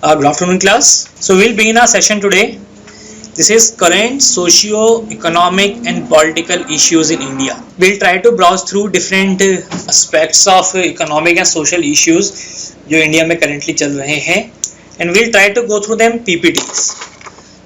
Good afternoon, class. So we'll begin our session today. This is current socio-economic and political issues in India. We'll try to browse through different aspects of economic and social issues जो India में currently चल रहे हैं, and we'll try to go through them PPTs.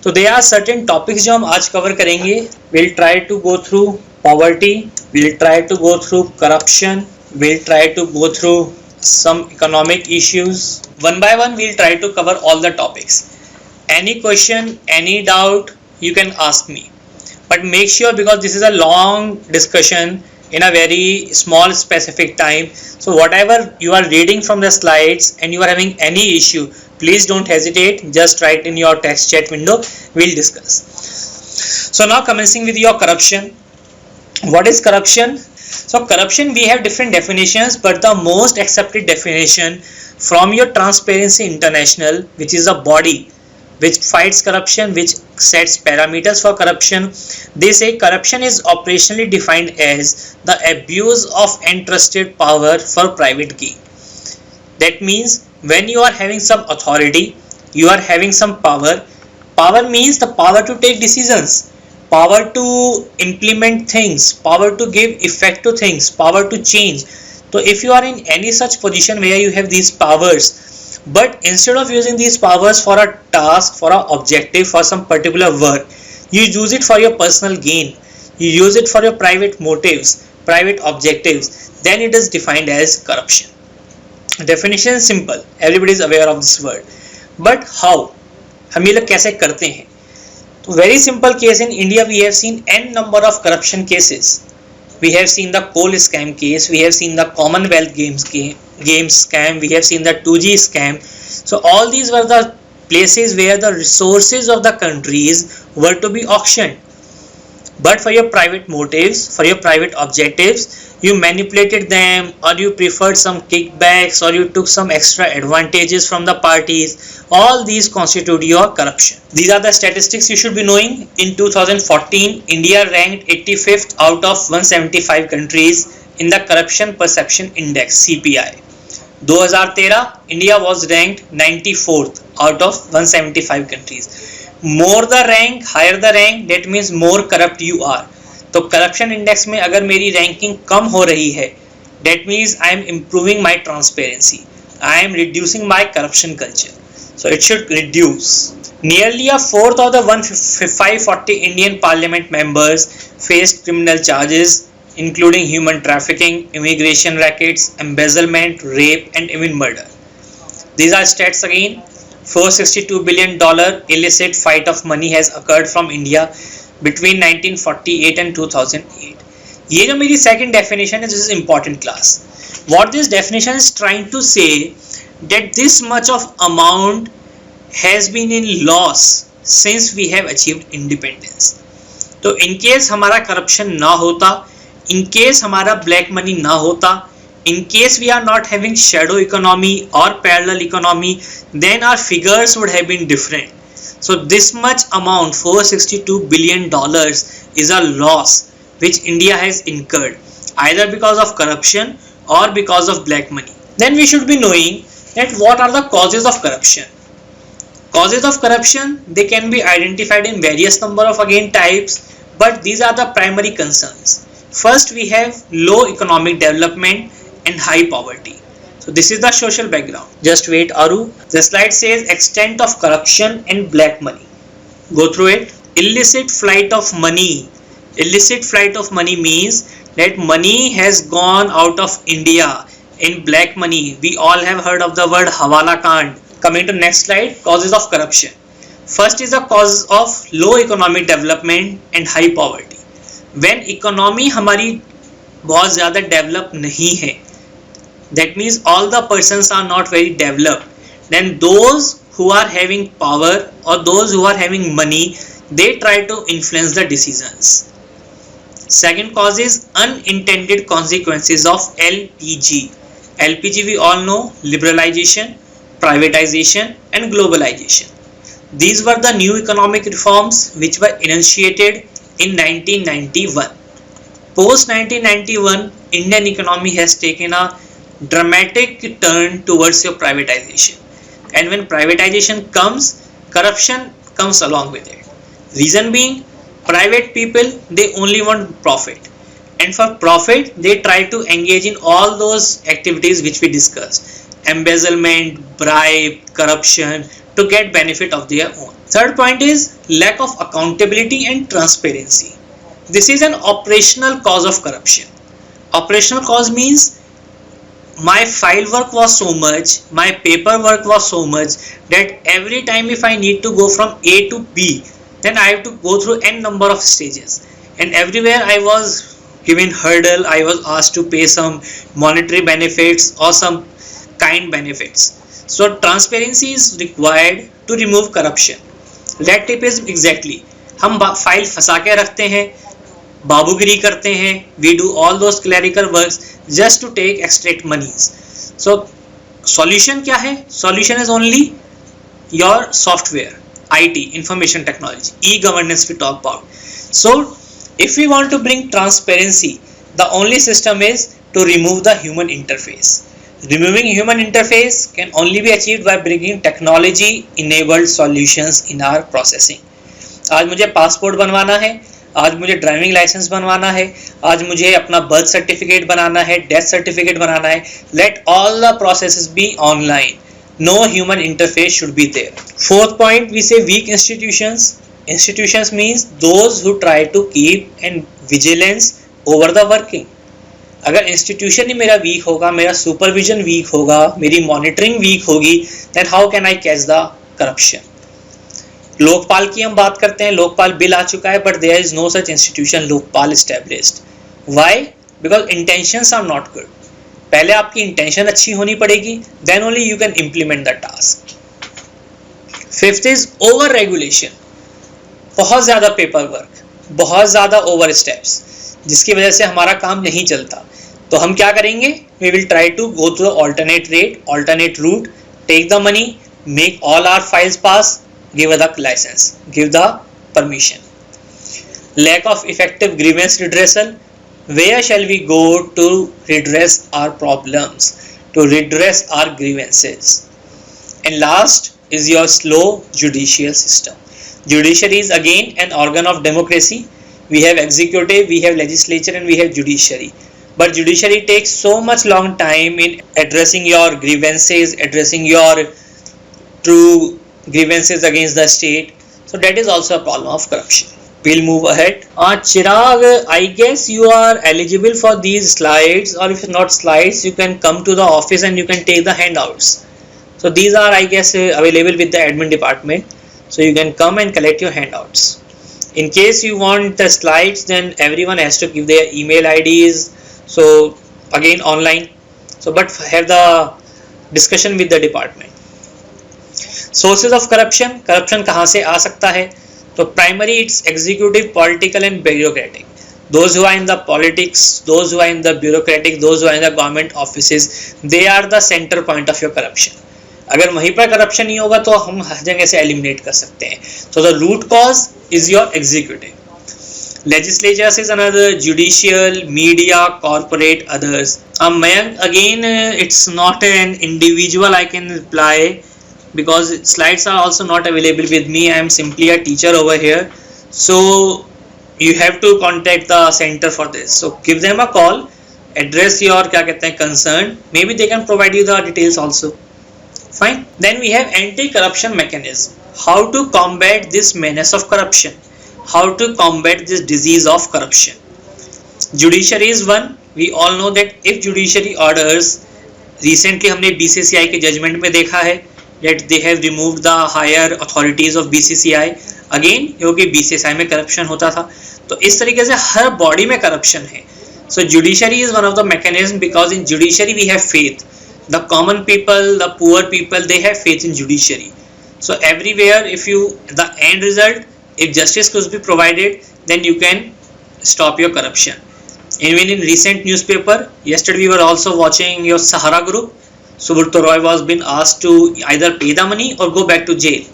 So there are certain topics जो हम आज cover करेंगे. We'll try to go through poverty. We'll try to go through corruption. We'll try to go through some economic issues. One by one, we'll try to cover all the topics. Any question, any doubt, you can ask me. But make sure, because this is a long discussion in a very small specific time. So whatever you are reading from the slides and you are having any issue, please don't hesitate. Just write in your text chat window. We'll discuss. So now commencing with your corruption. What is corruption? So corruption, we have different definitions, but the most accepted definition from your Transparency International, which is a body which fights corruption, which sets parameters for corruption, they say corruption is operationally defined as the abuse of entrusted power for private gain. That means when you are having some authority, you are having some power. Power means the power to take decisions, power to implement things, power to give effect to things, power to change. So if you are in any such position where you have these powers, but instead of using these powers for a task, for an objective, for some particular work, you use it for your personal gain, you use it for your private motives, private objectives, then it is defined as corruption. Definition is simple, everybody is aware of this word. But how? हम ये लोग कैसे करते हैं? तो very simple case, in India we have seen n number of corruption cases. We have seen the coal scam case, we have seen the Commonwealth Games scam, we have seen the 2G scam. So all these were the places where the resources of the countries were to be auctioned. But for your private motives, for your private objectives, you manipulated them, or you preferred some kickbacks, or you took some extra advantages from the parties. All these constitute your corruption. These are the statistics you should be knowing. In 2014, India ranked 85th out of 175 countries in the Corruption Perception Index (CPI). 2013, India was ranked 94th out of 175 countries. More the rank, higher the rank, that means more corrupt you are. तो corruption index में अगर मेरी ranking कम हो रही है, that means I am improving my transparency, I am reducing my corruption culture, so it should reduce. Nearly a fourth of the 540 Indian Parliament members faced criminal charges, including human trafficking, immigration rackets, embezzlement, rape, and even murder. These are stats again. $462 billion illicit fight of money has occurred from India between 1948 and 2008. ये जो मेरी second definition है, this is important class. What this definition is trying to say that this much of amount has been in loss since we have achieved independence. तो in case हमारा corruption ना होता, in case हमारा black money ना होता, in case we are not having shadow economy or parallel economy, then our figures would have been different. So this much amount, $462 billion, is a loss which India has incurred, either because of corruption or because of black money. Then we should be knowing that what are the causes of corruption. Causes of corruption, they can be identified in various number of again types, but these are the primary concerns. First, we have low economic development and high poverty. So this is the social background. Just wait, Aru. The slide says extent of corruption and black money. Go through it. Illicit flight of money. Illicit flight of money means that money has gone out of India in black money. We all have heard of the word Hawala Kand. Coming to next slide, causes of corruption. First is the cause of low economic development and high poverty. When economy हमारी बहुत ज़्यादा develop नहीं है, that means all the persons are not very developed, then those who are having power or those who are having money, they try to influence the decisions. Second cause is unintended consequences of LPG. LPG we all know, liberalization, privatization and globalization. These were the new economic reforms which were initiated in 1991. Post 1991, Indian economy has taken a dramatic turn towards your privatization. and when privatization comes, corruption comes along with it. Reason being, private people, they only want profit, and for profit they try to engage in all those activities which we discussed: embezzlement, bribe, corruption, to get benefit of their own. Third point is lack of accountability and transparency. This is an operational cause of corruption. Operational cause means my file work was so much, my paperwork was so much, that every time if I need to go from A to B, then I have to go through n number of stages, and everywhere I was given hurdle, I was asked to pay some monetary benefits or some kind benefits. So transparency is required to remove corruption. Red tape is exactly, हम file फंसा के रखते हैं, बाबूगिरी करते हैं, we do all those clerical works just to take extract monies. So solution क्या है? Solution is only your software, IT, information technology, e-governance we talk about. So if we want to bring transparency, the only system is to remove the human interface. Removing human interface can only be achieved by bringing technology enabled solutions in our processing. आज मुझे passport बनवाना है, आज मुझे driving licence बनवाना है, आज मुझे अपना बर्थ सर्टिफिकेट बनाना है, डेथ सर्टिफिकेट बनाना है. Let all the processes be online. No human interface should be there. Fourth point, we say weak institutions. Institutions means those who try to keep and vigilance over the working. अगर institution ही मेरा weak होगा, मेरा supervision weak होगा, मेरी monitoring weak होगी, then how can I catch the corruption. Lokpal की हम बात करते हैं, लोकपाल बिल आ चुका है, but there is no such institution Lokpal established. Why? Because intentions are not good. पहले आपकी इंटेंशन अच्छी होनी पड़ेगी, then only you can implement the task. Fifth is over regulation. बहुत ज्यादा पेपर वर्क, बहुत ज्यादा ओवर स्टेप्स, जिसकी वजह से हमारा काम नहीं चलता. तो हम क्या करेंगे? We will try to go through alternate rate, alternate route, take the money, make all our files pass, give the license, give the permission. Lack of effective grievance redressal. Where shall we go to redress our problems, to redress our grievances? And last is your slow judicial system. Judiciary is again an organ of democracy. We have executive, we have legislature, and we have judiciary. But judiciary takes so much long time in addressing your grievances, addressing your true grievances against the state. So that is also a problem of corruption. We'll move ahead. Chirag, I guess you are eligible for these slides, or if not slides, you can come to the office and you can take the handouts. So these are, I guess, available with the admin department. So you can come and collect your handouts. In case you want the slides, then everyone has to give their email IDs. So again online. So but have the discussion with the department. Sources of corruption. Corruption कहाँ से आ सकता है? तो primary it's executive, political and bureaucratic. Those who are in the politics, those who are in the bureaucratic, those who are in the government offices, they are the center point of your corruption. अगर वहीं पर corruption नहीं होगा तो हम हर जगह से eliminate कर सकते हैं. So the root cause is your executive. Legislature is another, judicial, media, corporate, others. Mayank, again, it's not an individual I can reply, because slides are also not available with me. I am simply a teacher over here, so you have to contact the center for this. So give them a call, address your क्या कहते हैं concern, maybe they can provide you the details also. Fine. Then we have anti-corruption mechanism. How to combat this menace of corruption, how to combat this disease of corruption. Judiciary is one. We all know that if judiciary orders, recently हमने BCCI के judgment में देखा है that they have removed the higher authorities of BCCI. again क्योंकि BCCI में corruption होता था, तो इस तरीके से हर body में corruption है. So judiciary is one of the mechanism, because in judiciary we have faith. The common people, the poor people, they have faith in judiciary. So everywhere, if you, the end result, if justice could be provided, then you can stop your corruption. Even in recent newspaper, yesterday we were also watching your Sahara group. Subrata Roy was been asked to either pay the money or go back to jail.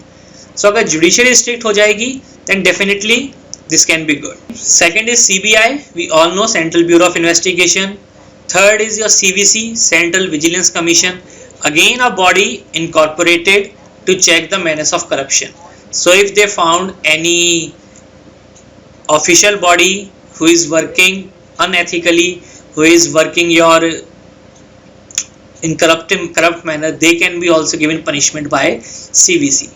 So अगर judiciary strict हो जाएगी, then definitely this can be good. Second is CBI. We all know Central Bureau of Investigation. Third is your CVC, Central Vigilance Commission. Again, a body incorporated to check the menace of corruption. So if they found any official body who is working unethically, who is working your in corrupt manner, they can be also given punishment by CVC.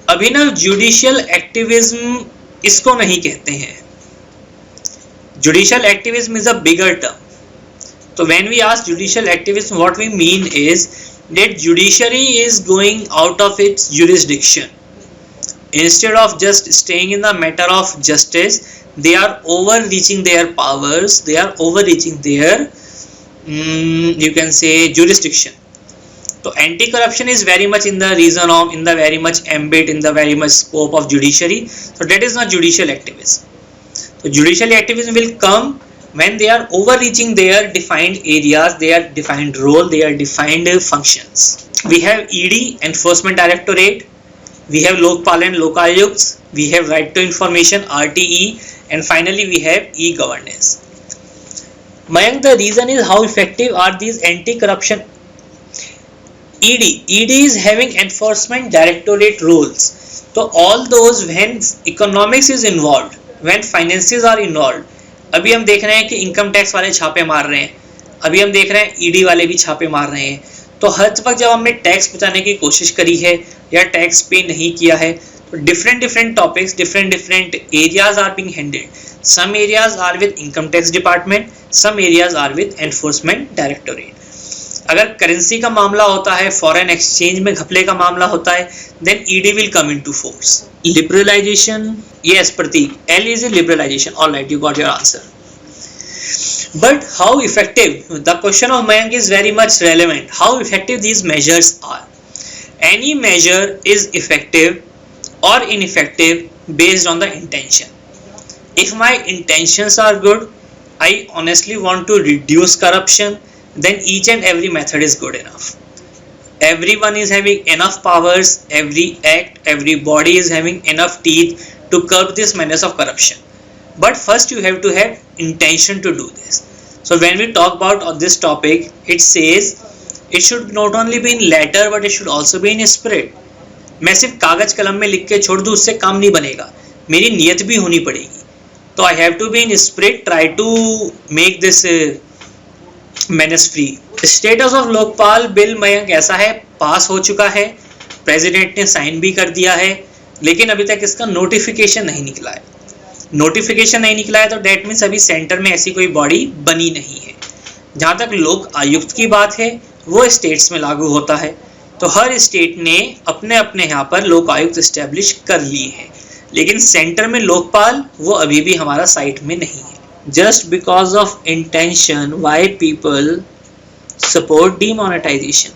Abhinav judicial activism इसको नहीं कहते हैं. Judicial activism is a bigger term. So when we ask judicial activism, what we mean is that judiciary is going out of its jurisdiction. Instead of just staying in the matter of justice, they are overreaching their powers, they are overreaching their you can say jurisdiction. So anti-corruption is very much in the reason of, in the very much ambit, in the very much scope of judiciary. So that is not judicial activism. So judicial activism will come when they are overreaching their defined areas, their defined role, their defined functions. We have ED, Enforcement Directorate, we have Lokpal and Lokayuks, we have Right to Information, RTE, and finally we have e-governance. Mayank, the reason is how effective are these anti-corruption. ED is having Enforcement Directorate roles. So all those when economics is involved, when finances are involved, अभी हम देख रहे हैं कि income tax वाले छापे मार रहे हैं, अभी हम देख रहे हैं ईडी वाले भी छापे मार रहे हैं. तो हर वक्त जब हमने टैक्स बचाने की कोशिश करी है या टैक्स पे नहीं किया है, तो different topics, different areas are being handled. Some areas are with income tax department, some areas are with enforcement directorate. अगर करेंसी का मामला होता है, फॉरेन एक्सचेंज में घपले का मामला होता है, then ED will come into force. Liberalization, yes Pratik, L is a liberalization. All right, you got your answer. But how effective? The question of Mayank is very much relevant. How effective these measures are? Any measure is effective or ineffective based on the intention. If my intentions are good, I honestly want to reduce corruption, then each and every method is good enough. Everyone is having enough powers, every act, every body is having enough teeth to curb this menace of corruption. But first you have to have intention to do this. So when we talk about this topic, it says it should not only be in letter but it should also be in spirit. मैं सिर्फ कागज कलम में लिख के छोड़ दूं, उससे काम नहीं बनेगा, मेरी नियत भी होनी पड़ेगी. तो I have to be in spirit, try to make this menace free. Status of Lokpal bill Mayank ऐसा है, पास हो चुका है, प्रेसिडेंट ने साइन भी कर दिया है, लेकिन अभी तक इसका नोटिफिकेशन नहीं निकला है. नोटिफिकेशन नहीं निकला है तो डेट मीन्स अभी सेंटर में ऐसी कोई बॉडी बनी नहीं है. जहाँ तक लोक आयुक्त की बात है, वो स्टेट्स में लागू होता है. तो हर स्टेट ने अपने अपने यहाँ पर लोक आयुक्त इस्टेब्लिश कर लिए हैं, लेकिन सेंटर में लोकपाल वो अभी भी हमारा साइट में नहीं है. Just because of intention why people support demonetization.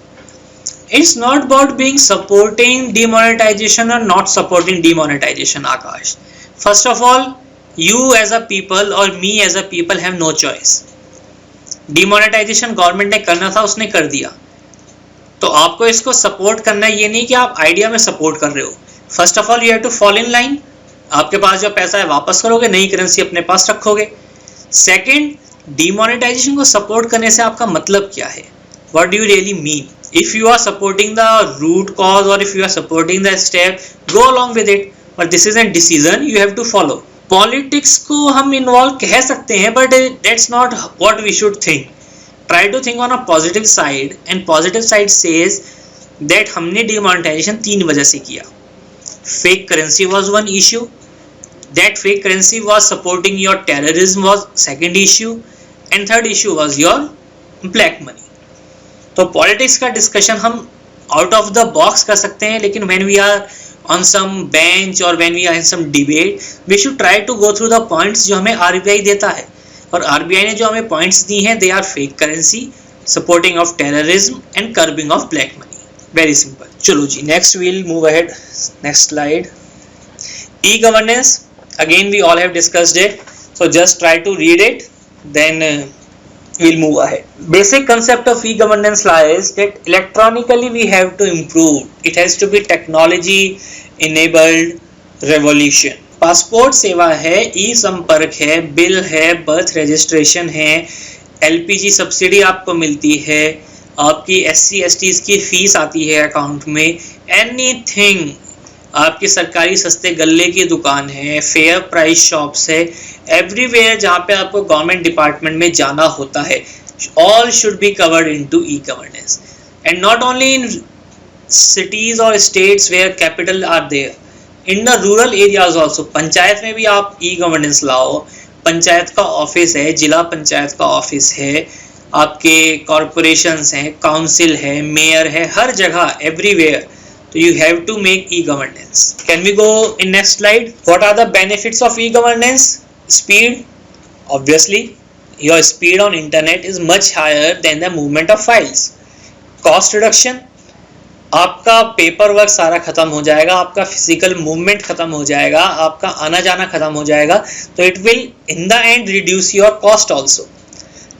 It's not about being supporting demonetization or not supporting demonetization, Akash. First of all, you as a people or me as a people have no choice. Demonetization government ने करना था, उसने कर दिया. तो आपको इसको support करना है, ये नहीं कि आप आइडिया में सपोर्ट कर रहे हो. First of all you have to follow in line. आपके पास जो पैसा है वापस करोगे, नई करेंसी अपने पास रखोगे. सेकेंड, डिमोनेटाइजेशन को सपोर्ट करने से आपका मतलब क्या है? What do you really mean? If you are supporting the root cause or if you are supporting the step, go along with it. But this is a decision you have to follow. Politics को हम involve कह सकते हैं, but that's not what we should think. Try to think on a positive side, and positive side says that हमने demonetization 3 वजह से किया. Fake currency was one issue. That fake currency was supporting your terrorism was second issue, and third issue was your black money. तो politics का discussion हम out of the box कर सकते हैं, लेकिन when we are on some bench और when we are in some debate, we should try to go through the points जो हमें आरबीआई देता है. और आरबीआई ने जो हमें पॉइंट्स दी हैं, they are fake currency, supporting of terrorism and curbing of black money. Very simple. चलो जी, next we'll move ahead. Next slide. E governance, again we all have discussed it, so just try to read it, then we'll move ahead. Basic concept of e-governance lies that electronically we have to improve. It has to be technology enabled revolution. Passport सेवा है, ई संपर्क है, bill है, birth registration है, LPG subsidy आपको मिलती है, आपकी SC/STs की फीस आती है अकाउंट में, एनीथिंग, आपकी सरकारी सस्ते गल्ले की दुकान है, फेयर प्राइस शॉप्स है, एवरीवेयर जहाँ पे आपको गवर्नमेंट डिपार्टमेंट में जाना होता है, all should be covered into e-governance. And not only in cities or states where capital are there, in the rural areas also, panchayat में भी आप e-governance लाओ, पंचायत का ऑफिस है, जिला पंचायत का ऑफिस है, आपके कॉरपोरेशंस हैं, काउंसिल है, मेयर है, हर जगह एवरीवेयर, तो you have to make e-governance. Can we go in next slide? What are the benefits of e-governance? Speed, obviously. Your speed on internet is much higher than the movement of files. Cost reduction, आपका paper work सारा खत्म हो जाएगा, आपका physical movement खत्म हो जाएगा, आपका आना जाना खत्म हो जाएगा, तो it will in the end reduce your cost also.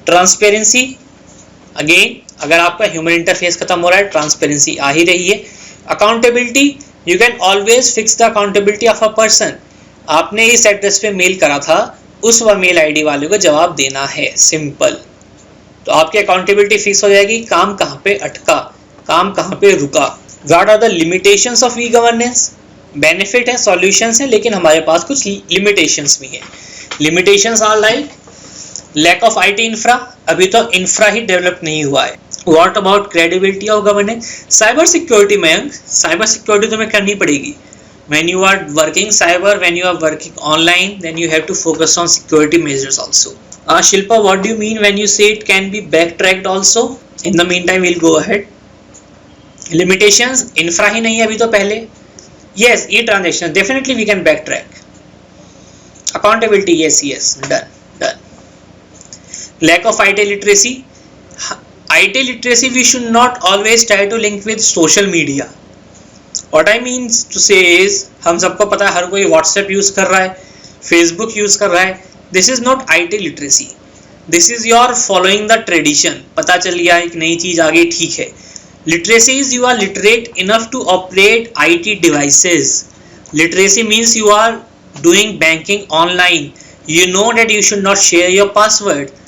Transparency, again अगर आपका ह्यूमन इंटरफेस खत्म हो रहा है, ट्रांसपेरेंसी आ ही रही है. Accountability, you can always fix the accountability of a person. आपने इस एड्रेस पे मेल करा था, उस मेल आईडी वाले को जवाब देना है, सिंपल. तो आपकी अकाउंटेबिलिटी फिक्स हो जाएगी. काम कहाँ पे अटका, काम कहाँ पे रुका. What are the limitations of e governance? Benefit है, सॉल्यूशंस है, लेकिन हमारे पास कुछ लिमिटेशंस भी है. Limitations are like lack of IT infra, अभी तो इंफ्रा ही डेवलप नहीं हुआ है. What about credibility of governance? Cyber security में, साइबर सिक्योरिटी तुम्हें करनी पड़ेगी. When you are working cyber, when you are working online, then you have to focus on security measures also. Shilpa, what do you mean when you say it can be backtracked also? In the meantime, we'll go ahead. Limitations, infra ही नहीं है अभी तो पहले. Yes, e-transaction, definitely we can backtrack. Accountability, yes, done. Lack of IT literacy. IT literacy we should not always try to link with social media. What I mean to say is, हम सबको पता है हर कोई WhatsApp use कर रहा है, Facebook use कर रहा है. This is not IT literacy. This is your following the tradition. पता चल गया एक नई चीज आ गई, ठीक है. Literacy is you are literate enough to operate IT devices. Literacy means you are doing banking online. You know that you should not share your password.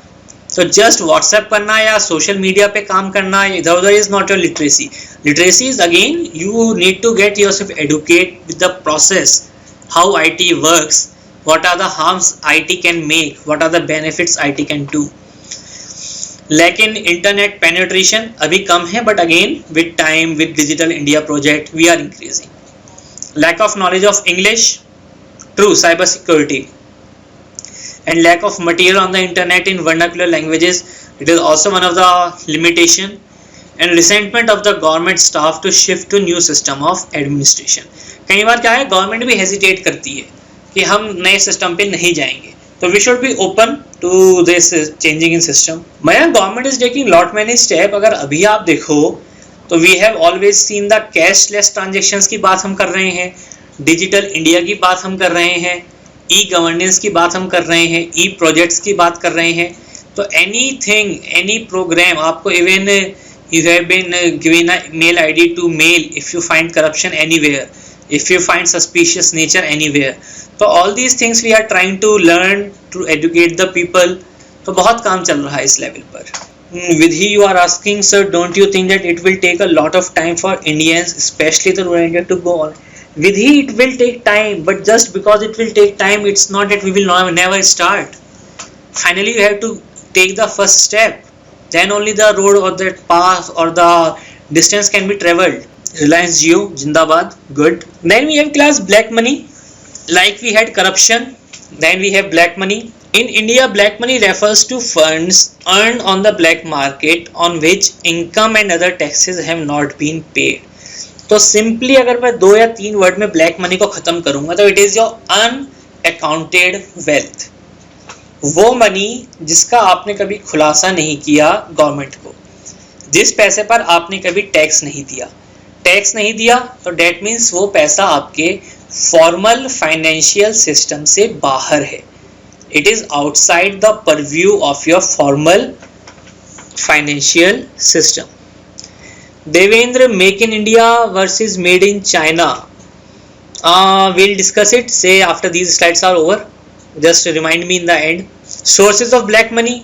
तो जस्ट व्हाट्सएप करना या सोशल मीडिया पे काम करना इधर उधर is not your literacy. Literacy is again you need to get yourself educate with the process, how IT works, what are the harms IT can make, what are the benefits IT can do. लेकिन internet penetration अभी कम है, but again with time, with digital India project we are increasing. Lack of knowledge of English, true, cyber security. And lack of material on the internet in vernacular languages, it is also one of the limitation. And resentment of the government staff to shift to new system of administration. कई बार क्या है, government भी hesitate करती है कि हम नए सिस्टम पे नहीं जाएंगे, तो we should be open to this changing in system. मगर government is taking lot many step. अगर अभी आप देखो तो we have always seen the cashless transactions की बात हम कर रहे हैं, डिजिटल इंडिया की बात हम कर रहे हैं, ई गवर्नेंस की बात हम कर रहे हैं, ई प्रोजेक्ट्स की बात कर रहे हैं. तो एनीथिंग, एनी प्रोग्राम आपको, even you have been given a mail ID to mail if you find corruption anywhere, if you find suspicious nature anywhere. तो all these things we are trying to learn to educate the people. तो बहुत काम चल रहा है इस level पर. Vidhi, you are asking, sir, don't you think that it will take a lot of time for Indians, especially the rural India, to go on? Vidhi, it will take time, but just because it will take time, it's not that we will never start. Finally, you have to take the first step. Then only the road or the path or the distance can be travelled. Reliance Jio, Jindabad, good. Then we have class black money. Like we had corruption, then we have black money. In India, black money refers to funds earned on the black market on which income and other taxes have not been paid. तो simply अगर मैं 2 या 3 word में black money को खत्म करूंगा तो it is your unaccounted wealth. वो मनी जिसका आपने कभी खुलासा नहीं किया गवर्नमेंट को, जिस पैसे पर आपने कभी टैक्स नहीं दिया. टैक्स नहीं दिया तो डेट मीन्स वो पैसा आपके फॉर्मल फाइनेंशियल सिस्टम से बाहर है. It is outside the purview of your formal financial system. Devendra, make in India versus made in China. We'll discuss it, say after these slides are over. Just remind me in the end. Sources of black money.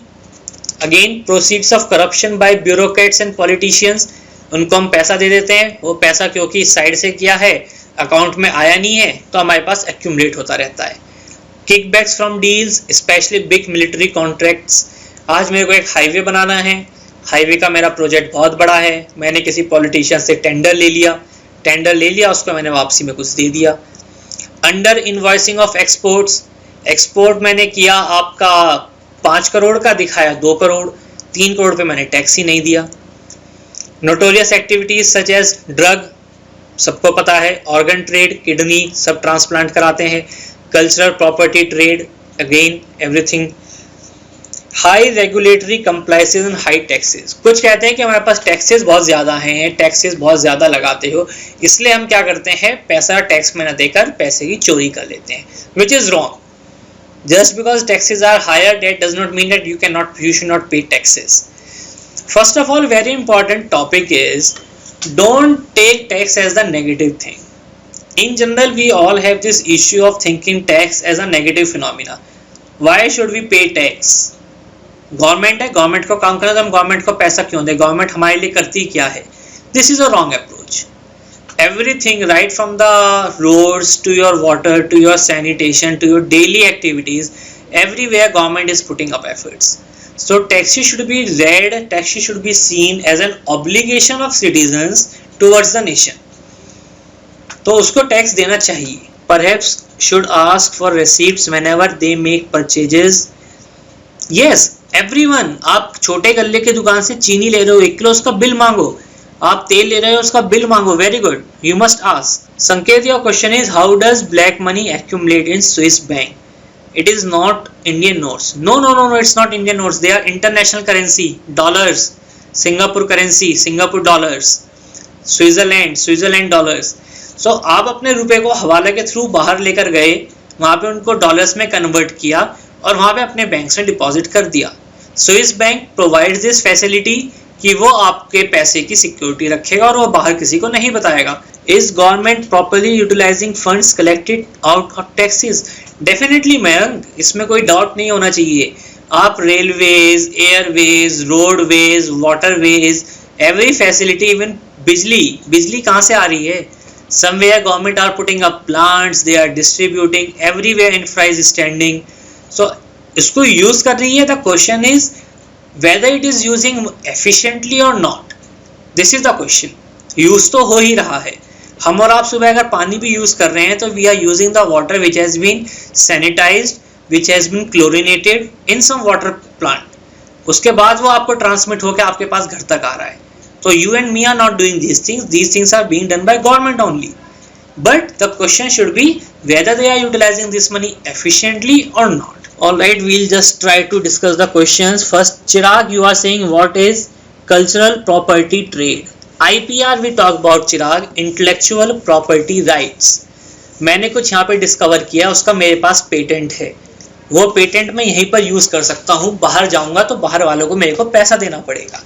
Again proceeds of corruption by bureaucrats and politicians, उनको हम पैसा दे देते हैं, वो पैसा क्योंकि side से किया है, अकाउंट में आया नहीं है, तो हमारे पास एक्यूमुलेट होता रहता है। Kickbacks from deals, specially big military contracts. आज मेरे को एक हाईवे बनाना है, हाईवे का मेरा प्रोजेक्ट बहुत बड़ा है, मैंने किसी पॉलिटिशियन से टेंडर ले लिया, उसको मैंने वापसी में कुछ दे दिया। Under invoicing of exports, export मैंने किया आपका 5 करोड़ का, दिखाया 2 करोड़, 3 करोड़ पे मैंने टैक्स ही नहीं दिया। Notorious activities such as drug, सबको पता है, ऑर्गन ट्रेड, किडनी सब ट्रांसप्लांट कराते हैं, cultural property trade, again everything. High regulatory compliances and high taxes, कुछ कहते हैं कि हमारे पास टैक्सेस बहुत ज़्यादा हैं, टैक्सेस बहुत ज़्यादा लगाते हो, इसलिए हम क्या करते हैं, पैसा टैक्स में न देकर पैसे की चोरी कर लेते हैं, which is wrong. Just because taxes are higher, that does not mean that you should not pay taxes. First of all, very important topic is, don't take tax as the negative thing. In general, we all have this issue of thinking tax as a negative phenomena. Why should we pay tax? Government है, government को काम करना, तो हम government को पैसा क्यों दें, गवर्नमेंट हमारे लिए करती क्या है? This is a wrong approach. Everything, right from the roads to your water to your sanitation to your daily activities, everywhere government is putting up efforts. So taxes should be read, taxes should be seen as an obligation of citizens towards the nation. तो उसको tax देना चाहिए. Perhaps should ask for receipts whenever they make purchases. Yes, everyone. आप छोटे गल्ले की दुकान से चीनी ले रहे हो 1 किलो, उसका बिल मांगो. आप तेल ले रहे हो, उसका बिल मांगो. Very good, you must ask. Sanket, your question is how does black money accumulate in Swiss bank? It is not Indian notes. No, it's not Indian notes. They are international currency, dollars, Singapore currency, Singapore dollars, Switzerland dollars. So आप अपने रुपए को हवाला के through बाहर लेकर गए, वहाँ पे उनको डॉलर्स में कन्वर्ट किया और वहाँ पे अपने बैंक में डिपॉजिट कर दिया. Swiss bank provides this facility कि वो आपके पैसे की सिक्योरिटी रखेगा और वो बाहर किसी को नहीं बताएगा. Is government properly utilizing funds collected out of taxes? Definitely ma'am, इसमें कोई डाउट नहीं होना चाहिए. आप railways, Airways, roadways, waterways, every facility, even बिजली कहाँ से आ रही है? Somewhere government are putting up plants, they are distributing, everywhere infra is standing. So इसको यूज कर रही है. The question is whether it is using efficiently or not. This is the question. Use तो हो ही रहा है. हम और आप सुबह अगर पानी भी यूज कर रहे हैं तो we are using the water which has been sanitized, which has been chlorinated in some water plant. उसके बाद वो आपको ट्रांसमिट होकर आपके पास घर तक आ रहा है. तो you and me are not doing these things are being done by government only. But the question should be whether they are utilizing this money efficiently or not. Alright, we'll just try to discuss the questions. First, Chirag, you are saying what is cultural property trade? IPR we talk about, Chirag, intellectual property rights. मैंने कुछ यहाँ पे discover किया, उसका मेरे पास patent है. वो patent मैं यहीं पर यूज कर सकता हूँ. बाहर जाऊंगा तो बाहर वालों को मेरे को पैसा देना पड़ेगा,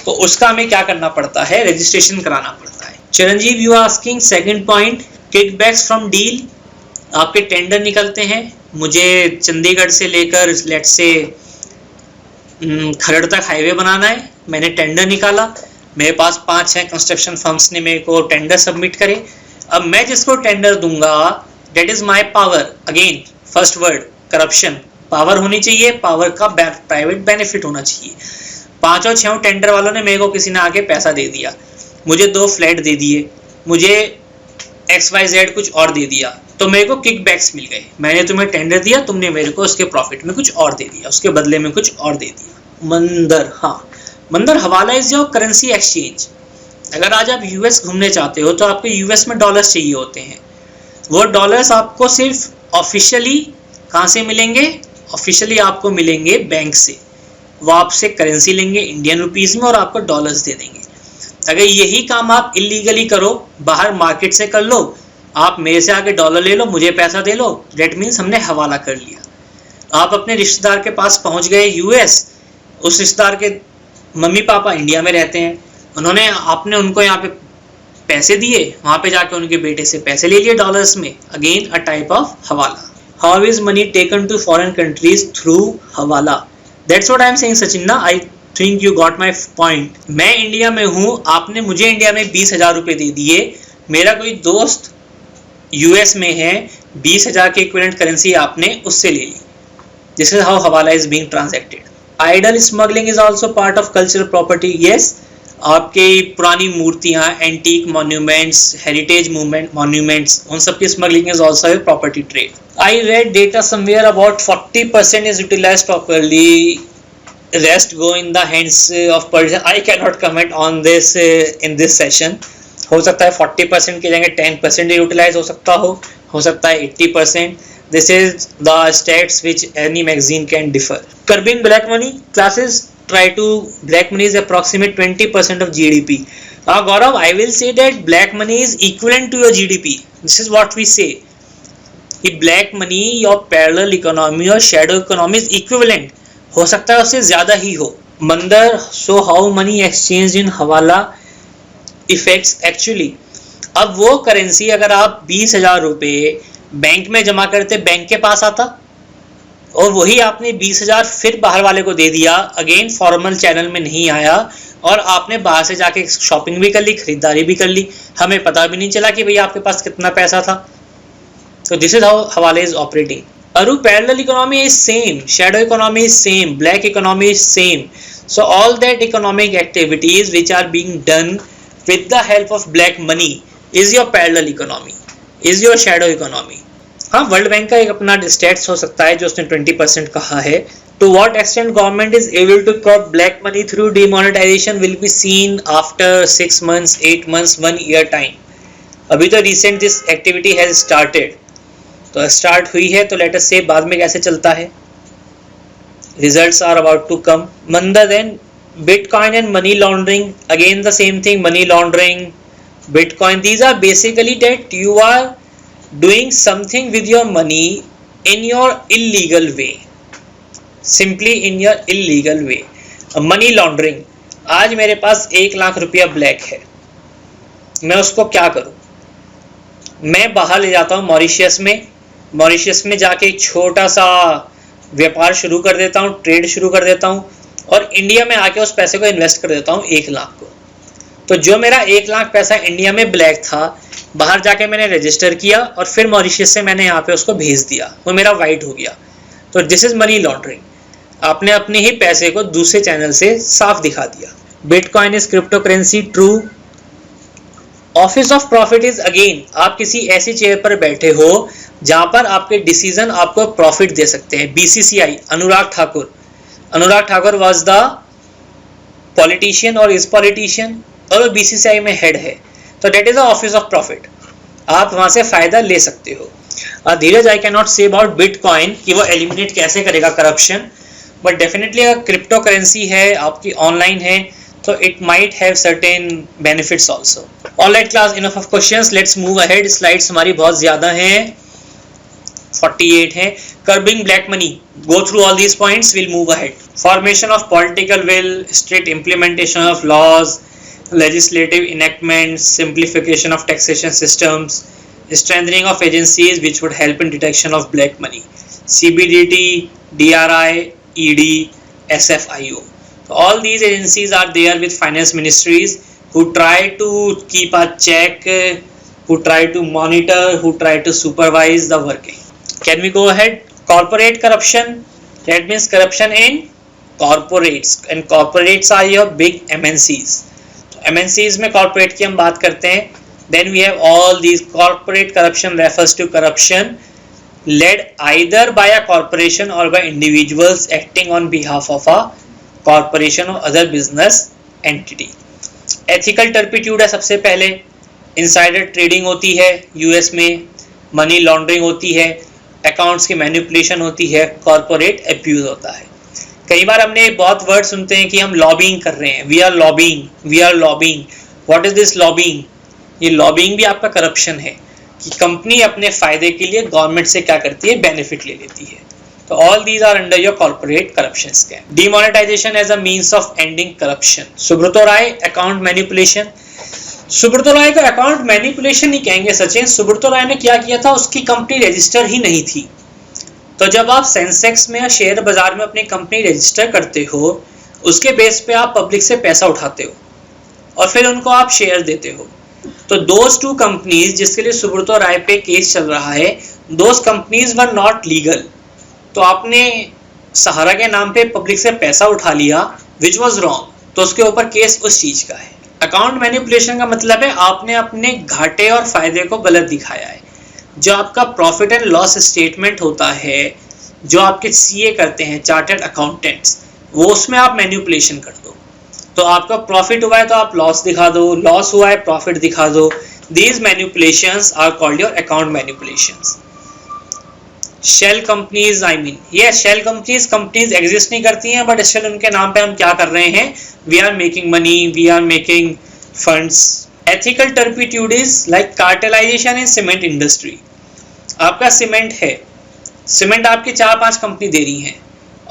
तो उसका हमें क्या करना पड़ता है? रजिस्ट्रेशन कराना पड़ता है. Chiranjeev, you asking second point, kickbacks from deal. आपके टेंडर निकलते हैं, मुझे चंडीगढ़ से लेकर लेट्स से खरड़ तक हाईवे बनाना है. मैंने टेंडर निकाला, मेरे पास 5-6 कंस्ट्रक्शन फर्म्स ने मेरे को टेंडर सबमिट करे. अब मैं जिसको टेंडर दूंगा, that is my power. Again first word, corruption. Power होनी चाहिए, पावर का प्राइवेट बेनिफिट होना चाहिए. 5-6 टेंडर वालों ने मेरे को, किसी ने आके पैसा दे दिया, मुझे 2 फ्लैट दे दिए, मुझे XYZ कुछ और दे दिया, तो मेरे को किकबैक्स मिल गए. मैंने तुम्हें टेंडर दिया, तुमने मेरे को उसके प्रॉफिट में कुछ और दे दिया, उसके बदले में कुछ और दे दिया. मंदर, हाँ, मंदर हवाला इज योर करेंसी एक्सचेंज. अगर आज आप यूएस घूमने चाहते हो तो आपको यूएस में डॉलर्स चाहिए होते हैं. वो डॉलर्स आपको सिर्फ ऑफिशियली कहाँ से मिलेंगे? ऑफिशियली आपको मिलेंगे बैंक से. वो आपसे करेंसी लेंगे इंडियन रुपीस में और आपको डॉलर्स दे देंगे. अगर यही काम आप इलीगली करो, बाहर मार्केट से कर लो, आप मेरे से आके डॉलर ले लो, मुझे पैसा दे लो, डेट मीन्स हमने हवाला कर लिया. आप अपने रिश्तेदार के पास पहुंच गए यूएस, उस रिश्तेदार के मम्मी पापा इंडिया में रहते हैं, आपने उनको यहाँ पे पैसे दिए, वहाँ पे जाके उनके बेटे से पैसे ले लिए डॉलर्स में. Again a type of hawala. How is money taken to foreign countries through hawala? That's what I am saying Sachin ना, I think you got my point. मैं इंडिया में हूँ, आपने मुझे इंडिया में 20,000 रुपये दे दिए, मेरा कोई दोस्त यूएस में है, 20,000 के इक्विवेलेंट करेंसी आपने उससे ले ली। This is how hawala is being transacted. Idol smuggling is also part of cultural property. Yes, आपकी पुरानी मूर्तियां, antique monuments, heritage movement monuments, उन सब की smuggling is also a property trade. I read data somewhere about 40% is utilized properly, rest go in the hands of person. I cannot comment on this in this session. हो सकता है 40% की जगह 10% utilise हो सकता है 80%. This is the stats which any magazine can differ. Curbing black money, classes try to, black money is approximate 20% of GDP. Now Gaurav, I will say that black money is equivalent to your GDP. This is what we say. कि black money, your parallel economy or shadow economy is equivalent. हो सकता है उससे ज्यादा ही हो। मंदर, so how many exchange इन हवाला effects actually. अब वो करेंसी अगर आप 20,000 रुपये बैंक में जमा करते, बैंक के पास आता, और वही आपने 20,000 फिर बाहर वाले को दे दिया, अगेन फॉर्मल चैनल में नहीं आया, और आपने बाहर से जाके शॉपिंग भी कर ली, खरीदारी भी कर ली, हमें पता भी नहीं चला कि भैया आपके पास कितना पैसा था। तो this is how hawala is operating. Aru, parallel economy is same, shadow economy is same, black economy is same. So all that economic activities which are being done with the help of black money is your parallel economy, is your shadow economy. हाँ, world bank का एक अपना states हो सकता है जो उसने 20% कहा है। To what extent government is able to curb black money through demonetization will be seen after 6 months, 8 months, 1 year time. अभी तो recent this activity has started. तो स्टार्ट हुई है, तो लेट अस से बाद में कैसे चलता है। Results are about to come. Mandar then bitcoin and money laundering, again the same thing, money laundering, bitcoin, these are basically that you are doing something with your money in your illegal way, simply in your illegal way. Money laundering, आज मेरे पास 1 लाख रुपया black है, मैं उसको क्या करूं, मैं बाहर ले जाता हूं मॉरिशियस में जाके एक छोटा सा व्यापार शुरू कर देता हूँ, ट्रेड शुरू कर देता हूँ, और इंडिया में आके उस पैसे को इन्वेस्ट कर देता हूँ 1 लाख को। तो जो मेरा 1 लाख पैसा इंडिया में ब्लैक था, बाहर जाके मैंने रजिस्टर किया और फिर मॉरिशियस से मैंने यहाँ पे उसको भेज दिया, वो मेरा वाइट हो गया। तो दिस इज मनी लॉन्ड्रिंग, आपने अपने ही पैसे को दूसरे चैनल से साफ दिखा दिया। Bitcoin is crypto currency, true. Office of profit is again, आप किसी ऐसी चेयर पर बैठे हो जहां पर आपके डिसीजन आपको प्रॉफिट दे सकते हैं। BCCI, Anurag Thakur was the politician और इज पॉलिटिशियन, और वो बीसीसीआई में हेड है, तो that is the office of profit, आप वहां से फायदा ले सकते हो। Dheeraj, I can not say about bitcoin कि वो एलिमिनेट कैसे करेगा करप्शन, बट डेफिनेटली अगर क्रिप्टो करेंसी है, आपकी ऑनलाइन है, तो it might have certain benefits also. Alright class, enough of questions, let's move ahead. Slides हमारी बहुत ज़्यादा हैं, 48 हैं. Curbing black money, go through all these points, we'll move ahead. Formation of political will, strict implementation of laws, legislative enactments, simplification of taxation systems, strengthening of agencies which would help in detection of black money, CBDT, DRI, ED, SFIO. All these agencies are there with finance ministries who try to keep a check, who try to monitor, who try to supervise the working. Can we go ahead? Corporate corruption, that means corruption in corporates, and corporates are your big MNCs. MNCs में corporate की हम बात करते हैं. Then we have all these corporate corruption refers to corruption led either by a corporation or by individuals acting on behalf of a corporation और other business entity. Ethical turpitude है सबसे पहले, इनसाइडर ट्रेडिंग होती है US में, money laundering होती है, accounts की मैनिपुलेशन होती है, कॉर्पोरेट अब्यूज होता है। कई बार हमने बहुत वर्ड सुनते हैं कि हम लॉबिंग कर रहे हैं, we are lobbying. What is this lobbying? ये लॉबिंग भी आपका करप्शन है कि कंपनी अपने फायदे के लिए गवर्नमेंट से क्या करती है, बेनिफिट ले लेती है। तो all these are under your corporate corruption scam. Demonetization as a means of ending corruption. Subroto Rai, account manipulation. Subroto राय का account manipulation नहीं कहेंगे सचिन, सुब्रतो राय ने क्या किया था, उसकी कंपनी रजिस्टर ही नहीं थी, तो जब आप सेंसेक्स में या शेयर बाजार में अपनी कंपनी रजिस्टर करते हो, उसके बेस पे आप पब्लिक से पैसा उठाते हो और फिर उनको आप शेयर देते हो। तो दोज टू कंपनीज जिसके लिए सुब्रतो राय पे केस चल रहा है, those companies were not legal. तो आपने सहारा के नाम पे पब्लिक से पैसा उठा लिया विच वॉज रॉन्ग, तो उसके ऊपर केस उस चीज का है। अकाउंट मैनिपुलेशन का मतलब है आपने अपने घाटे और फायदे को गलत दिखाया है। जो आपका प्रॉफिट एंड लॉस स्टेटमेंट होता है, जो आपके सीए करते हैं चार्टर्ड अकाउंटेंट्स, वो उसमें आप मैनिपुलेशन कर दो। तो आपका प्रॉफिट हुआ है तो आप लॉस दिखा दो, लॉस हुआ है प्रॉफिट दिखा दो। These manipulations are called your account manipulations. Shell companies, I mean ये शेल कंपनीज एग्जिस्ट नहीं करती हैं, बट स्टिल उनके नाम पे हम क्या कर रहे हैं, we are making money, we are making funds. Ethical turpitude is like cartelization in cement industry. आपका सीमेंट है, सीमेंट आपकी 4-5 कंपनी दे रही हैं,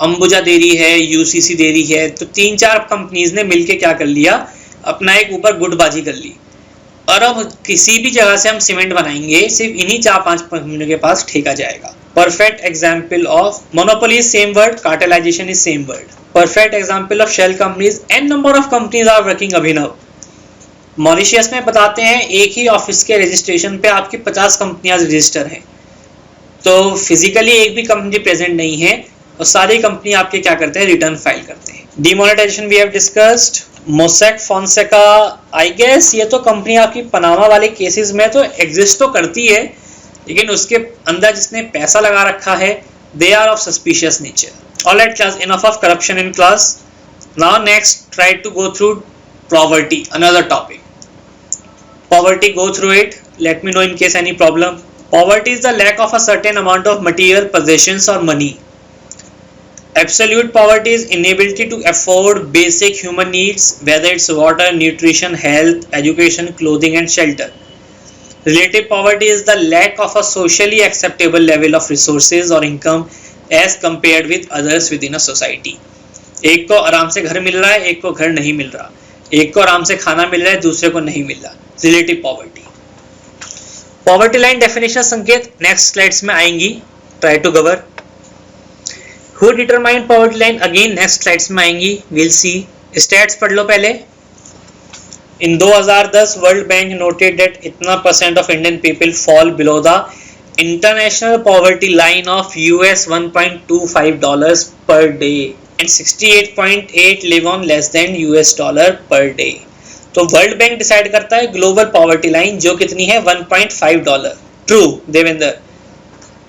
अंबुजा दे रही है, यूसीसी दे रही है, तो 3-4 कंपनीज ने मिलके क्या कर लिया, अपना एक ऊपर गुटबाजी कर ली। और अब किसी भी जगह से हम सीमेंट बनाएंगे, सिर्फ इन्हीं 4-5 कंपनियों के पास ठेका जाएगा। Perfect example of monopoly is same word, cartelization is same word. Perfect example of shell companies, n number of companies are working Abhinav. Mauritius में बताते हैं एक ही ऑफिस के रजिस्ट्रेशन पे आपकी 50 कंपनियां रजिस्टर हैं, तो फिजिकली एक भी कंपनी प्रेजेंट नहीं है और सारी कंपनी आपके क्या करते हैं, रिटर्न फाइल करते हैं। Demonetization we have discussed. Mossack Fonseca, I guess ये तो कंपनी आपकी पनामा वाले केसेस में तो एग्जिस्ट तो करती है, लेकिन उसके अंदर जिसने पैसा लगा रखा है, they are of suspicious nature. Alright class, enough of corruption in class. Now next try to go through poverty, another topic. Poverty, go through it, let me know in case any problem. Poverty is the lack of a certain amount of material possessions or money. Absolute poverty is inability to afford basic human needs, whether it's water, nutrition, health, education, clothing and shelter. Relative poverty is the lack of a socially acceptable level of resources or income as compared with others within a society. एक को आराम से घर मिल रहा है, एक को घर नहीं मिल रहा, एक को आराम से खाना मिल रहा है, दूसरे को नहीं मिल रहा। Relative poverty. Poverty line definition Sanket next slides में आएंगी, try to cover. Who determine poverty line, again next slides में आएंगी, विल सी। स्टैट्स पढ़ लो पहले। In 2010 world bank noted that इतना % of Indian people fall below the international poverty line of US $1.25 पर day and 68.8 live on less than $, per day। तो world bank decide करता है ग्लोबल पॉवर्टी लाइन जो कितनी है, $1.5। True Devendra,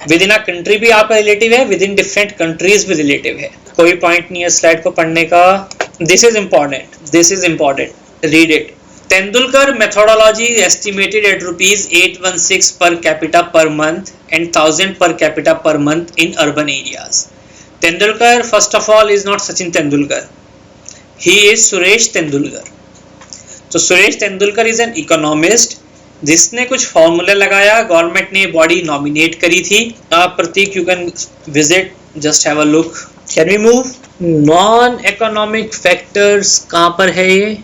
with in a country भी आपका रिलेटिव है, विद इन डिफरेंट कंट्रीज भी रिलेटिव है। कोई पॉइंट नहीं है स्लाइड को पढ़ने का। This is important, read it. Tendulkar methodology estimated at ₹816 per capita per month and 1000 per capita per month in urban areas. Tendulkar, first of all, is not Sachin Tendulkar. He is Suresh Tendulkar. तो Suresh Tendulkar is an economist जिसने कुछ formula लगाया, government ने body nominate करी थी। आप Prateek, you can visit, just have a look. Can we move? Non economic factors कहाँ पर है ये?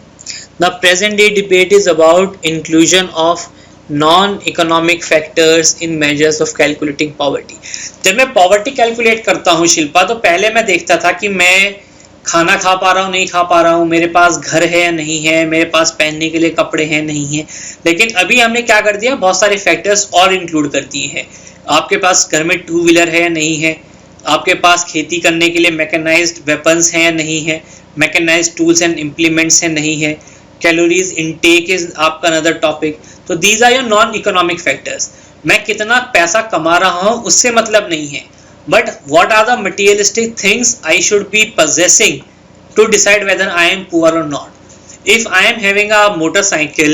The present day debate is about inclusion of non economic factors in measures of calculating poverty. जब मैं poverty calculate करता हूँ शिल्पा, तो पहले मैं देखता था कि मैं खाना खा पा रहा हूँ नहीं खा पा रहा हूँ, मेरे पास घर है या नहीं है, मेरे पास पहनने के लिए कपड़े हैं नहीं है। लेकिन अभी हमने क्या कर दिया, बहुत सारे फैक्टर्स और इंक्लूड कर दिए हैं। आपके पास घर में 2 व्हीलर है या नहीं है, आपके पास खेती करने के लिए मैकेनाइज्ड वेपन्स हैं या नहीं है, मैकेनाइज्ड टूल्स एंड इम्प्लीमेंट्स हैं नहीं है, कैलोरीज इनटेक इज आपका अनदर टॉपिक। तो these are your non economic factors. मैं कितना पैसा कमा रहा हूँ उससे मतलब नहीं है, but what are the materialistic things I should be possessing to decide whether I am poor or not. If I am having a motorcycle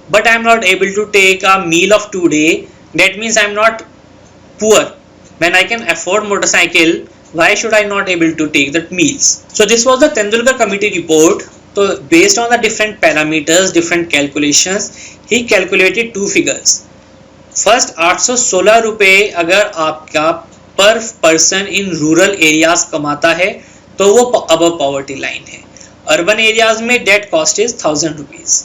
but I am not able to take a meal of 2 days, that means I am not poor. When I can afford motorcycle, why should I not able to take that meals? So this was the Tendulkar committee report. So based on the different parameters, different calculations, he calculated 2 figures. First 816 रुपए अगर आपका पर person in rural areas कमाता है तो वो above poverty line है। Urban areas में that cost is 1000 rupees.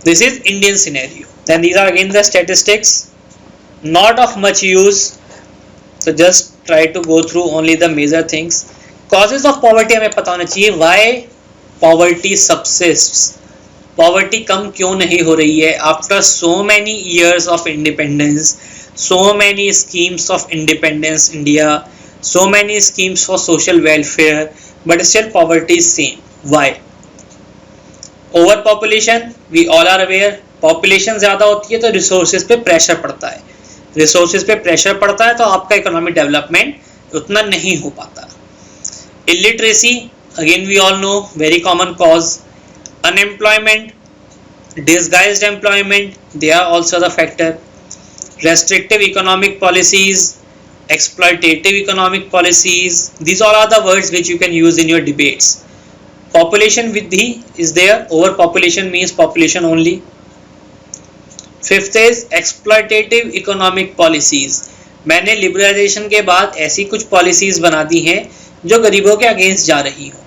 This is Indian scenario. Then these are again the statistics, not of much use, so just try to go through only the major things. Causes of poverty हमें पता होना चाहिए. Why poverty subsists? Poverty कम क्यों नहीं हो रही है? After so many years of independence, so many schemes of independence India, so many schemes for social welfare, but still poverty is same. Why? Overpopulation, we all are aware. Population ज़्यादा होती है तो resources पे pressure पड़ता है. Resources पे pressure पड़ता है तो आपका economic development उतना नहीं हो पाता. Illiteracy, again we all know, very common cause. Unemployment, disguised employment, they are also the factor. Restrictive economic policies, exploitative economic policies, these all are the words which you can use in your debates. Population vidhi is there. Overpopulation means population only. Fifth is exploitative economic policies. मैंने liberalisation के बाद ऐसी कुछ policies बना दी हैं जो गरीबों के अगेंस्ट जा रही हो.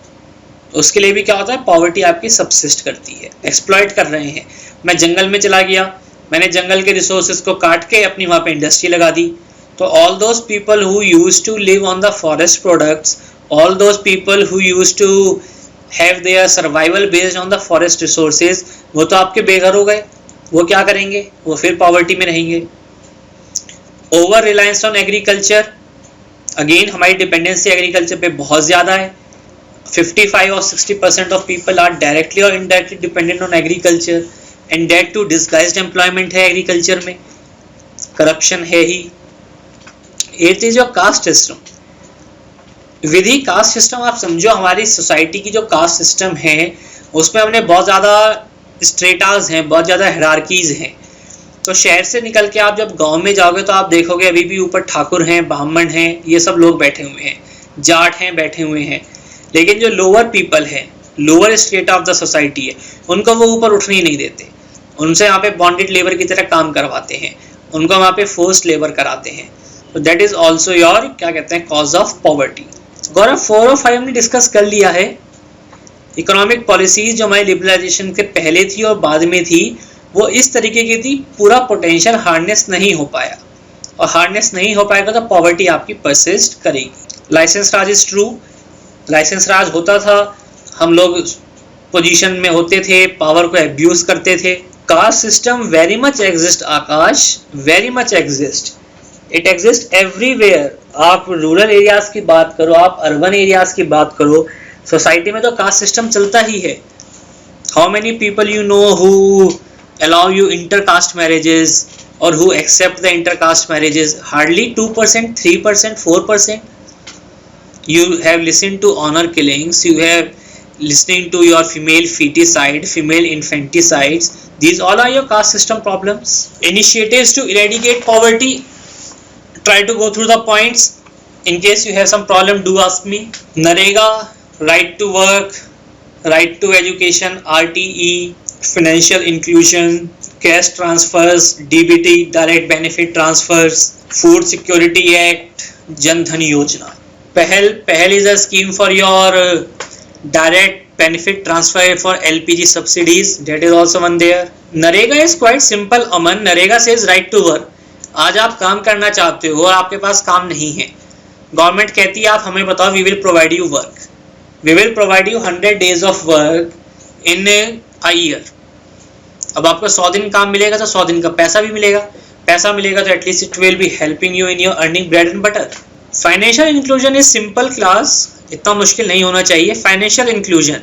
उसके लिए भी क्या होता है, पॉवर्टी आपकी सबसिस्ट करती है. एक्सप्लॉइट कर रहे हैं. मैं जंगल में चला गया, मैंने जंगल के रिसोर्सेज को काट के अपनी वहाँ पे इंडस्ट्री लगा दी, तो all those people who used to live on the forest products, all those people who used to have their survival based on the forest resources, वो तो आपके बेघर हो गए. वो क्या करेंगे, वो फिर पॉवर्टी में रहेंगे. Over reliance on agriculture, again हमारी डिपेंडेंसी एग्रीकल्चर पे बहुत ज़्यादा है. 55 और 60% ऑफ पीपल आर डायरेक्टली और indirectly dependent on agriculture, and that too disguised employment है एग्रीकल्चर में, करप्शन है ही. It is your caste system. Vidhi caste system आप समझो, हमारी सोसाइटी की जो कास्ट सिस्टम है उसमें हमने बहुत ज़्यादा स्ट्रेटास हैं, बहुत ज़्यादा हायरार्कीज हैं. तो शहर से निकल के आप जब गांव में जाओगे तो आप देखोगे अभी भी ऊपर ठाकुर हैं, ब्राह्मण हैं, ये सब लोग बैठे हुए हैं, जाट हैं बैठे हुए हैं. लेकिन जो लोअर पीपल है, lower state of the society है, उनको वो ऊपर उठने ही नहीं देते. उनसे यहाँ पे बॉन्डेड लेबर की तरह काम करवाते हैं, उनको वहाँ पे फोर्स्ड लेबर कराते हैं. तो दैट इज ऑल्सो योर क्या कहते हैं कॉज ऑफ पॉवर्टी. गौरव 4 और 5 हमने डिस्कस कर लिया है. इकोनॉमिक पॉलिसीज जो हमारी लिबरलाइजेशन के पहले थी और बाद में थी, वो इस तरीके की थी, पूरा पोटेंशियल हार्नेस नहीं हो पाया, और हार्नेस नहीं हो पाएगा तो पॉवर्टी आपकी परसिस्ट करेगी. License Raj is true. License Raj होता था, हम लोग पोजीशन में होते थे, पावर को एब्यूज करते थे. Caste system very much exist Akash, very much exist. It exist everywhere. आप रूरल एरियाज की बात करो, आप अर्बन एरियाज की बात करो, सोसाइटी में तो कास्ट सिस्टम चलता ही है. How many people you know who allow you intercaste marriages or who accept the intercaste marriages? Hardly 2%, 3%, 4%. You have listened to honor killings, you have listening to your female feticide, female infanticides. These all are your caste system problems. Initiatives to eradicate poverty. Try to go through the points. In case you have some problem, do ask me. Narega, right to work, right to education, RTE, financial inclusion, cash transfers, DBT, direct benefit transfers, food security act, Jan Dhan Yojana. Pahal is a scheme for your direct benefit transfer for LPG subsidies, that is also one there. Narega is quite simple, Aman. Narega says right to work. आज आप काम करना चाहते हो और आपके पास काम नहीं है, गवर्नमेंट कहती है आप हमें बताओ, we will provide you work, we will provide you 100 days of work in a year. अब आपको 100 दिन काम मिलेगा तो 100 दिन का पैसा भी मिलेगा. पैसा मिलेगा तो at least it will be helping you in your earning bread and butter. Financial inclusion is simple class, इतना मुश्किल नहीं होना चाहिए. फाइनेंशियल इंक्लूजन,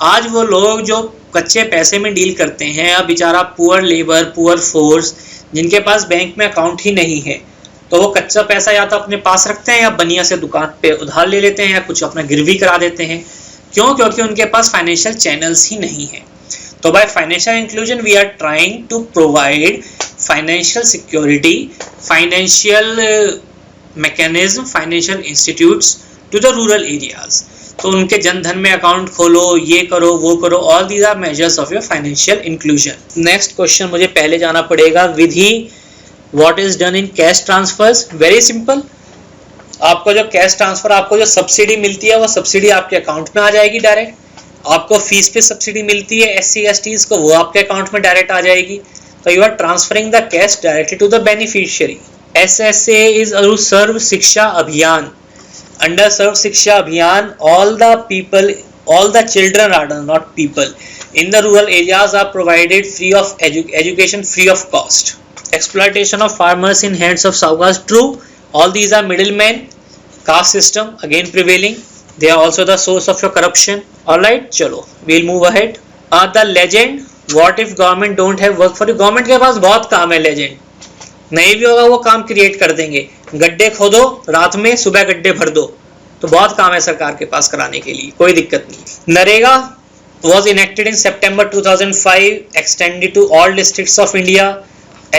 आज वो लोग जो कच्चे पैसे में डील करते हैं, अब बेचारा पुअर लेबर, पुअर फोर्स, जिनके पास बैंक में अकाउंट ही नहीं है, तो वो कच्चा पैसा या तो अपने पास रखते हैं या बनिया से दुकान पे उधार ले लेते हैं या कुछ अपना गिरवी करा देते हैं. क्यों? क्योंकि उनके पास फाइनेंशियल चैनल्स ही नहीं है. तो by financial inclusion we are trying to provide financial security, financial mechanism, financial institutes to the rural areas. तो उनके जनधन में अकाउंट खोलो, ये करो, वो करो. All these are measures of your financial inclusion. Next question मुझे पहले जाना पड़ेगा. Vidhi, what is done in cash transfers? Very simple. आपको जो कैश ट्रांसफर, आपको जो सब्सिडी मिलती है, वो सब्सिडी आपके अकाउंट में आ जाएगी डायरेक्ट. आपको फीस पे सब्सिडी मिलती है SC/STs को, वो आपके अकाउंट में डायरेक्ट आ जाएगी. तो you are transferring the cash directly to the beneficiary. SSA is Sarva Shiksha Abhiyan. Under सर्व शिक्षा अभियान, all the people, all the children rather, not people, in the rural areas are provided free of education free of cost. Exploitation of farmers in hands of sahukas. True, all these are middlemen. Caste system again prevailing. They are also the source of your corruption. Alright, chalo, we'll move ahead. The legend, what if government don't have work for you? Government के पास बहुत काम है. legend नहीं भी होगा वो काम create कर देंगे. गड्ढे खोदो रात में, सुबह गड्ढे भर दो, तो बहुत काम है सरकार के पास कराने के लिए, कोई दिक्कत नहीं. NREGA was enacted in September 2005, extended to all districts of India,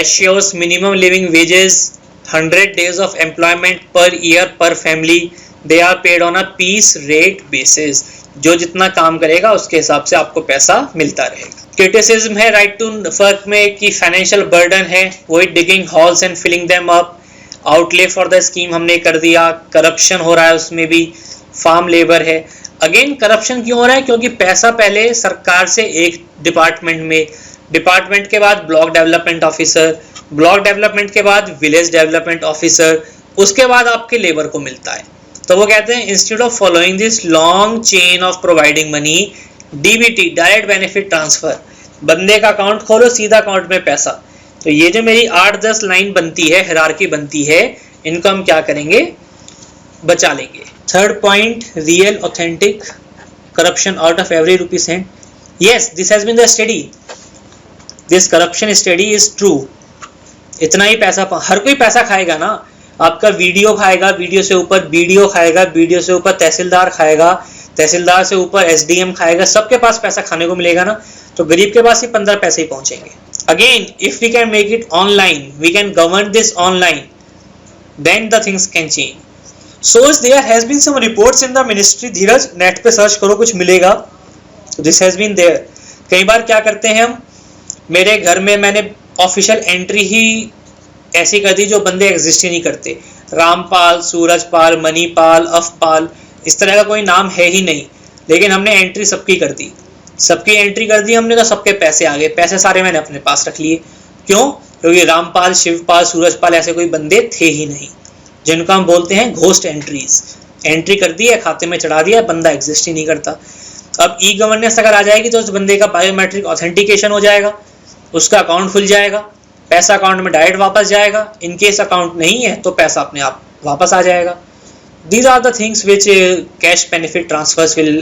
assures minimum living wages, 100 days of employment per year per family. They are paid on a piece rate basis. जो जितना काम करेगा उसके हिसाब से आपको पैसा मिलता रहेगा. क्रिटिसिज्म है राइट टू वर्क में कि फाइनेंशियल बर्डन है, वही digging holes and filling them up. Outlay for the scheme हमने कर दिया. करप्शन हो रहा है उसमें भी, फार्म लेबर है. अगेन करप्शन क्यों हो रहा है? क्योंकि पैसा पहले सरकार से एक डिपार्टमेंट में, डिपार्टमेंट के बाद block development officer, block development के बाद विलेज डेवलपमेंट ऑफिसर, उसके बाद आपके लेबर को मिलता है. तो वो कहते हैं instead of following this long chain of providing money, DBT direct benefit transfer, बंदे का अकाउंट खोलो सीधा अकाउंट में पैसा. तो ये जो मेरी 8-10 लाइन बनती है, हायरार्की बनती है, इनको हम क्या करेंगे? बचा लेंगे. Third point, real authentic corruption out of every rupee cent. Yes, this has been the study. This corruption study is true. इतना ही पैसा, हर कोई पैसा खाएगा ना. आपका वीडियो खाएगा, वीडियो से ऊपर बीडीओ खाएगा, बीडीओ से ऊपर तहसीलदार खाएगा, तहसीलदार से ऊपर एसडीएम खाएगा. सबके पास पैसा खाने को मिलेगा ना. तो गरीब के पास ही 15 पैसे ही पहुंचेंगे. Again if we can make it online, we can govern this online, then the things can change. So there has been some reports in the ministry. Dheeraj net पे सर्च करो, कुछ मिलेगा. This has been there. कई बार क्या करते हैं हम, मेरे घर में मैंने ऑफिशियल एंट्री ही ऐसी कर दी जो बंदे एग्जिस्ट ही नहीं करते. रामपाल, सूरजपाल, मणिपाल, अफपाल, इस तरह का कोई नाम है ही नहीं, लेकिन हमने एंट्री सबकी कर दी. सबकी एंट्री कर दी हमने, तो सबके पैसे आ गए. पैसे सारे मैंने अपने पास रख लिए. क्यों? क्योंकि रामपाल, शिवपाल, सूरजपाल ऐसे कोई बंदे थे ही नहीं, जिनको हम बोलते हैं घोस्ट एंट्रीज. एंट्री कर दी है, खाते में चढ़ा दिया, बंदा एग्जिस्ट ही नहीं करता. अब ई गवर्नेंस अगर आ जाएगी तो उस बंदे का बायोमेट्रिक ऑथेंटिकेशन हो जाएगा, उसका अकाउंट खुल जाएगा, पैसा अकाउंट में डायरेक्ट वापस जाएगा. इनकेस अकाउंट नहीं है तो पैसा अपने आप वापस आ जाएगा. These are the things which cash benefit transfers will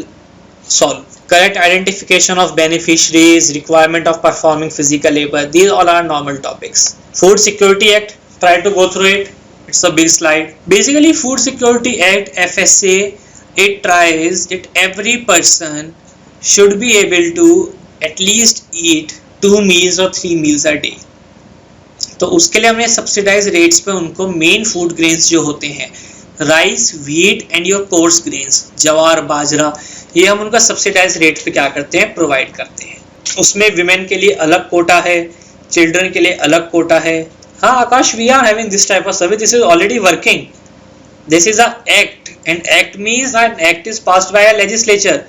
solve. Correct identification of beneficiaries, requirement of performing physical labor, these all are normal topics. Food Security Act, try to go through it. It's a big slide. Basically, Food Security Act (FSA), it tries that every person should be able to at least eat 2 meals or 3 meals a day. तो उसके लिए हमने subsidise rates पे उनको main food grains जो होते हैं, rice, wheat and your course grains, जवार, बाजरा, ये हम उनका सब्सिडाइज रेट पे क्या करते हैं? प्रोवाइड करते हैं. उसमें विमेन के लिए अलग कोटा है, चिल्ड्रन के लिए अलग कोटा है. हाँ Aakash, we are having this type of service. This is already working. This is a act, and act means an act is passed by a legislature.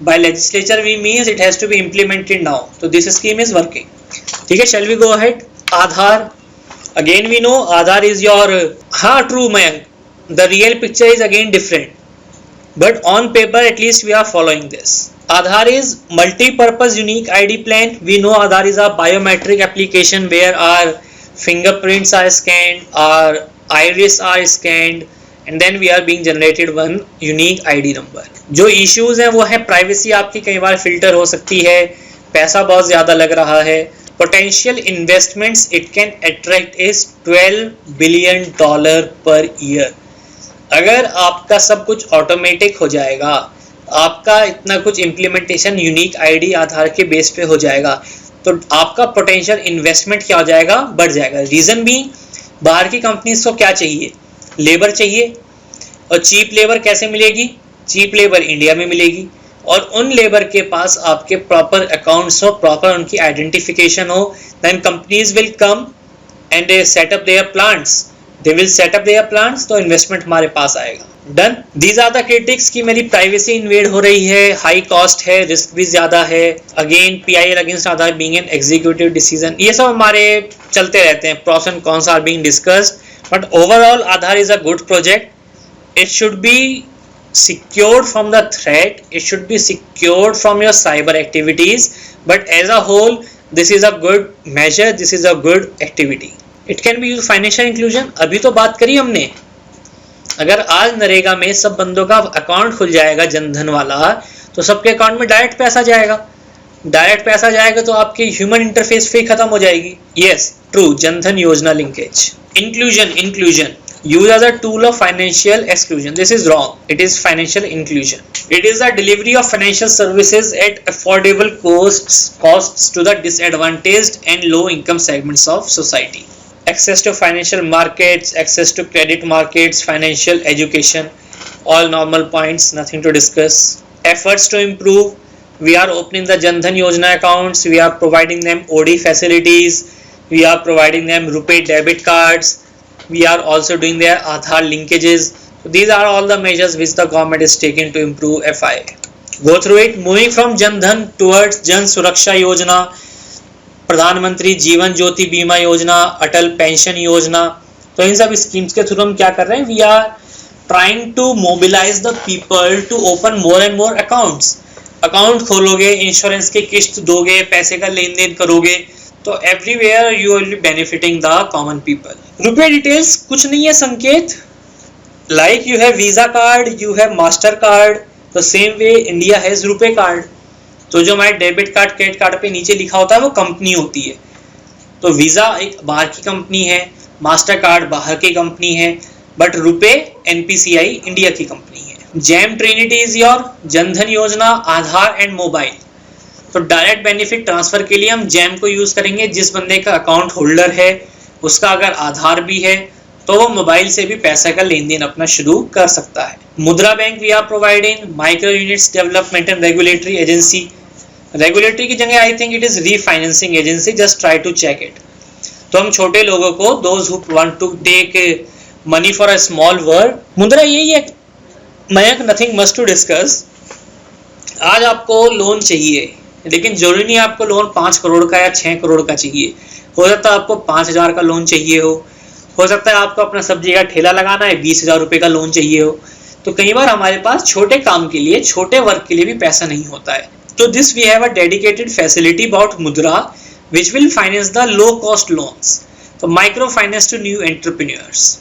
By legislature we means it has to be implemented now. So this scheme is working. ठीक है, shall we go ahead? Aadhaar. Again we know Aadhaar is your, हाँ true Mayank, the real picture is again different, but on paper at least we are following this. Aadhaar is multi-purpose unique ID plan. We know Aadhaar is a biometric application where our fingerprints are scanned, our iris are scanned, and then we are being generated one unique ID number. जो issues हैं वो है privacy आपकी कई बार filter हो सकती है, पैसा बहुत ज़्यादा लग रहा है. Potential investments it can attract is $12 billion per year. अगर आपका सब कुछ ऑटोमेटिक हो जाएगा, आपका इतना कुछ इम्प्लीमेंटेशन यूनिक आईडी आधार के बेस पे हो जाएगा, तो आपका पोटेंशियल इन्वेस्टमेंट क्या हो जाएगा? बढ़ जाएगा. रीज़न भी, बाहर की कंपनीज को क्या चाहिए? लेबर चाहिए. और चीप लेबर कैसे मिलेगी? चीप लेबर इंडिया में मिलेगी, और उन लेबर के पास आपके प्रॉपर अकाउंट्स हो, प्रॉपर उनकी आइडेंटिफिकेशन हो, then companies will come and set up their plants they will set up their plants, तो इन्वेस्टमेंट हमारे पास आएगा। Done. These are the critics कि मेरी प्राइवेसी इन्वेड हो रही है, हाई कॉस्ट है, रिस्क भी ज्यादा है, again PIL against Aadhaar being an executive decision, ये सब हमारे चलते रहते हैं, pros and cons are being discussed, but overall Aadhaar is a good project. It should be secured from the threat, it should be secured from your cyber activities, but as a whole this is a good measure, this is a good activity. It can be used financial inclusion, अभी तो बात करी हमने। अगर आज नरेगा में सब बंदों का अकाउंट खुल जाएगा जनधन वाला, तो सबके अकाउंट में डायरेक्ट पैसा जाएगा, डायरेक्ट पैसा जाएगा तो आपकी ह्यूमन इंटरफेस फी खत्म हो जाएगी। यस ट्रू, जनधन योजना linkage. Inclusion used as a tool of financial exclusion, this is wrong, it is financial inclusion. It is the delivery of financial services at affordable costs to the disadvantaged and low income segments of society. Access to financial markets, access to credit markets, financial education, all normal points, nothing to discuss. Efforts to improve, we are opening the Jandhan Yojana accounts, we are providing them OD facilities, we are providing them RuPay debit cards, we are also doing their Aadhaar linkages. So these are all the measures which the government is taking to improve FI. Go through it. Moving from Jan Dhan towards Jan Suraksha Yojana, प्रधानमंत्री जीवन ज्योति बीमा योजना, अटल pension योजना, तो इन सब schemes के through हम क्या कर रहे हैं, we are trying to mobilize the people to open more and more accounts. Account खोलोगे, इंश्योरेंस की किस्त दोगे, पैसे का लेन देन करोगे, तो everywhere you will be benefiting the common people. RuPay details कुछ नहीं है Sanket, like you have Visa card, you have Master card, the same way India has RuPay card. तो जो हमारे डेबिट कार्ड क्रेडिट कार्ड पे नीचे लिखा होता है वो कंपनी होती है, तो वीजा एक बाहर की कंपनी है, मास्टर कार्ड बाहर की कंपनी है, बट रुपए NPCI इंडिया की कंपनी है। Jam Trinity is your Jan Dhan योजना, आधार एंड मोबाइल। तो डायरेक्ट बेनिफिट ट्रांसफर के लिए हम जैम को यूज करेंगे। जिस बंदे का अकाउंट होल्डर है उसका अगर आधार भी है तो वो मोबाइल से भी पैसा का लेन देन अपना शुरू कर सकता है। Mudra bank we are providing, micro units development and regulatory agency, regulatory की जगह I think it is refinancing agency, just try to check it. तो हम छोटे लोगों को, those who want to take money for a small work, Mudra यही है। Mayank nothing must to discuss. आज आपको लोन चाहिए, लेकिन जरूरी नहीं आपको लोन 5 करोड़ का या 6 करोड़ का चाहिए, हो सकता है आपको 5,000 का लोन चाहिए हो सकता है आपको अपना सब्जी का ठेला लगाना है, 20,000 रुपए का लोन चाहिए हो। तो कई बार हमारे पास छोटे काम के लिए, छोटे वर्क के लिए भी पैसा नहीं होता है। तो this we have a dedicated facility about Mudra which will finance the low cost loans, तो micro finance to new entrepreneurs.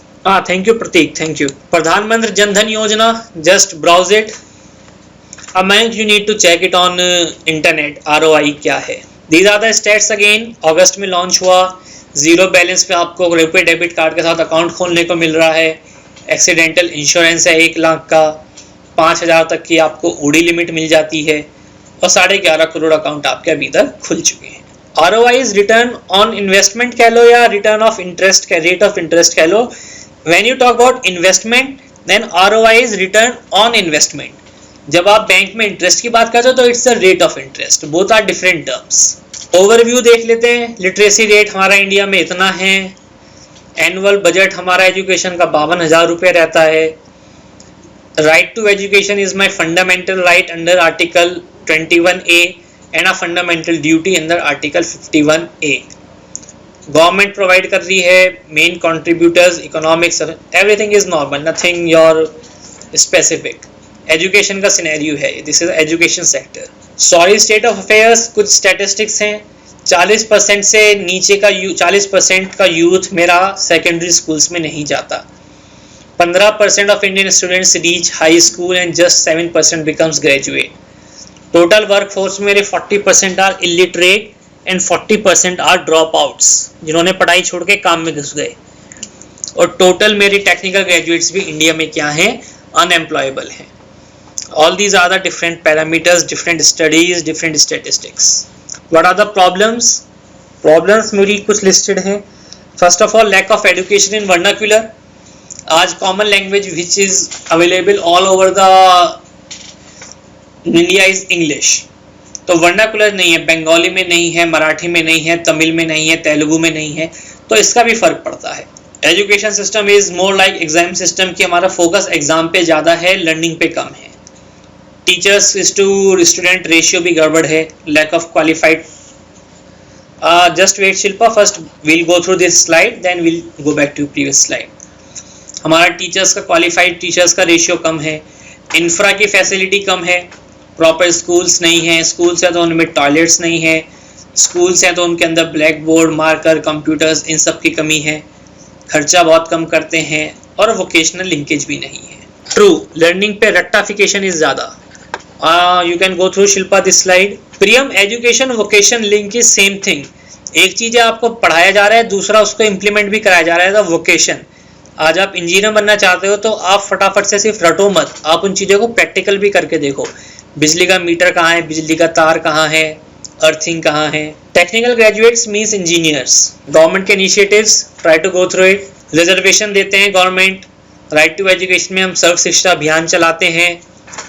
Thank you Prateek, thank you. Pradhan Mantri Jan Dhan Yojana, just browse it. अब मैं you need to check it on internet, ROI क्या है। These are the states again. अगस्त में launch हुआ, zero balance पे आपको रुपए डेबिट कार्ड के साथ अकाउंट खोलने को मिल रहा है, एक्सीडेंटल इंश्योरेंस है 1 लाख का, 5,000 तक की आपको OD लिमिट मिल जाती है, और 11.5 करोड़ अकाउंट आपके अभी तक खुल चुके हैं। ROI is return on investment कह लो या return of interest, rate of interest कह लो। When you talk about investment then ROI is return on investment. जब आप बैंक में इंटरेस्ट की बात करते हो तो it's the rate of interest, both are different terms. Overview देख लेते हैं। लिटरेसी रेट हमारा इंडिया में इतना है, एनुअल बजट हमारा एजुकेशन का 52,000 रुपये रहता है। Right to education is my fundamental right under article 21A and a fundamental duty under article 51A। Government provide कर रही है, main contributors economics, everything is normal, nothing your specific. Education का scenario है, this is education sector. Sorry state of affairs, कुछ statistics हैं। 40% से नीचे का 40% का यूथ मेरा सेकेंडरी स्कूल्स में नहीं जाता। 15% of Indian students reach high school and just 7% becomes graduate. Total work force मेरे 40% are illiterate and 40% are drop outs, जिन्होंने पढ़ाई छोड़ के काम में घुस गए। और टोटल मेरी टेक्निकल ग्रेजुएट्स भी इंडिया में क्या हैं, अनएम्प्लॉयबल हैं। All these are the different parameters, different studies, different statistics. What are the problems? Problems मेरी कुछ listed हैं। First of all, lack of education in vernacular. आज common language which is available all over the India is English. तो vernacular नहीं है, बंगाली में नहीं है, मराठी में नहीं है, तमिल में नहीं है, तेलुगु में नहीं है, तो इसका भी फर्क पड़ता है। Education system is more like exam system कि हमारा फोकस एग्जाम पे ज़्यादा है, लर्निंग पे कम है. Teachers is to student ratio भी गड़बड़ है, lack of qualified. Just wait Shilpa, first we'll go through this slide, then we'll go back to previous slide. हमारा टीचर्स का क्वालिफाइड टीचर्स का रेशियो कम है, इंफ्रा की फैसिलिटी कम है, प्रॉपर स्कूल्स नहीं हैं, स्कूल्स हैं तो उनमें टॉयलेट्स नहीं है, स्कूल्स हैं तो उनके अंदर ब्लैक बोर्ड, मार्कर, कंप्यूटर्स, इन सब की कमी है, खर्चा बहुत कम करते हैं और वोकेशनल लिंकेज भी नहीं है. ट्रू, लर्निंग पे रट्टाफिकेशन इज ज़्यादा. You can go through Shilpa this slide. Priyam, education vocation link is same thing. एक चीज़ है आपको पढ़ाया जा रहा है, दूसरा उसको इम्प्लीमेंट भी कराया जा रहा है, तो वोकेशन. आज आप इंजीनियर बनना चाहते हो तो आप फटाफट से सिर्फ रटो मत, आप उन चीज़ों को प्रैक्टिकल भी करके देखो. बिजली का मीटर कहाँ है, बिजली का तार कहाँ है, अर्थिंग कहाँ है. Technical graduates means engineers. Government के initiatives, try to go through it. Reservation देते हैं गवर्नमेंट. राइट टू एजुकेशन में हम सर्व शिक्षा अभियान चलाते हैं.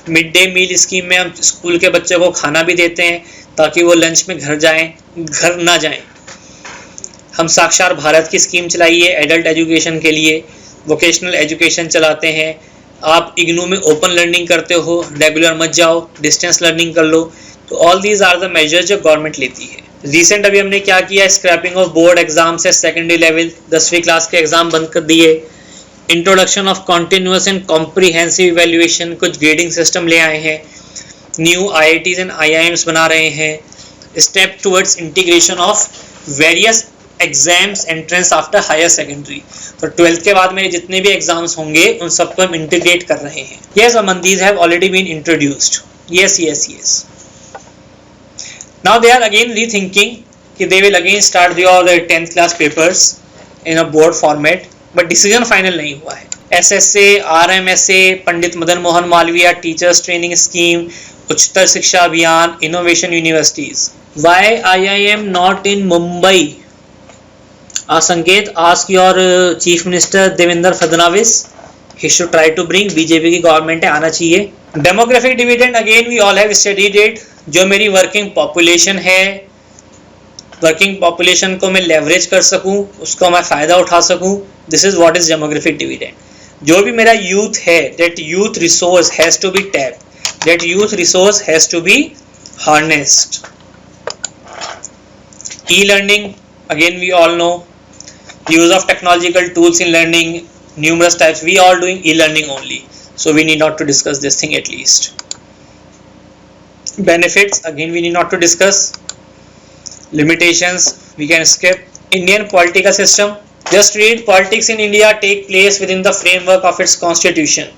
मिड डे मील स्कीम में हम स्कूल के बच्चों को खाना भी देते हैं ताकि वो लंच में घर ना जाएं. हम साक्षर भारत की स्कीम चलाई है एडल्ट एजुकेशन के लिए. वोकेशनल एजुकेशन चलाते हैं. आप इग्नू में ओपन लर्निंग करते हो, रेगुलर मत जाओ, डिस्टेंस लर्निंग कर लो. तो all these are the measures जो गवर्नमेंट लेती है. रिसेंट अभी हमने क्या किया, स्क्रैपिंग ऑफ बोर्ड एग्जाम्स है, सेकेंडरी लेवल 10वीं क्लास के एग्जाम बंद कर दिए. Introduction of continuous and comprehensive evaluation, कुछ ग्रेडिंग सिस्टम ले आए हैं. न्यू IITs एंड IIMs बना रहे हैं. Step towards integration of various exams entrance after higher secondary. तो 12th के बाद मेरे जितने भी एग्जाम्स होंगे उन सबको हम इंटीग्रेट कर रहे हैं. Yes Aman, these have already been introduced. Yes. Now they are again rethinking कि they will again start your 10th class papers in a board format, but decision final नहीं हुआ है. SSA, RMSA, Pandit Madan Mohan Malviya teachers training scheme, Uchchatar Shiksha Abhiyan, innovation universities. Why IIM not in Mumbai? Sanket, ask your Chief Minister Devendra Fadnavis. He should try to bring. BJP की government है, आना चाहिए. Demographic dividend, again we all have studied it. जो मेरी working population है, working population को मैं leverage कर सकूं, उसको मैं फायदा उठा सकूं, this is what is demographic dividend. जो भी मेरा यूथ है, that youth resource has to be tapped, that youth resource has to be harnessed. E-learning, again we all know. Use of technological tools in learning, numerous types. We are doing e-learning only, so we need not to discuss this thing at least. Benefits, again we need not to discuss. Limitations, we can skip. Indian political system, just read. Politics in India take place within the framework of its constitution.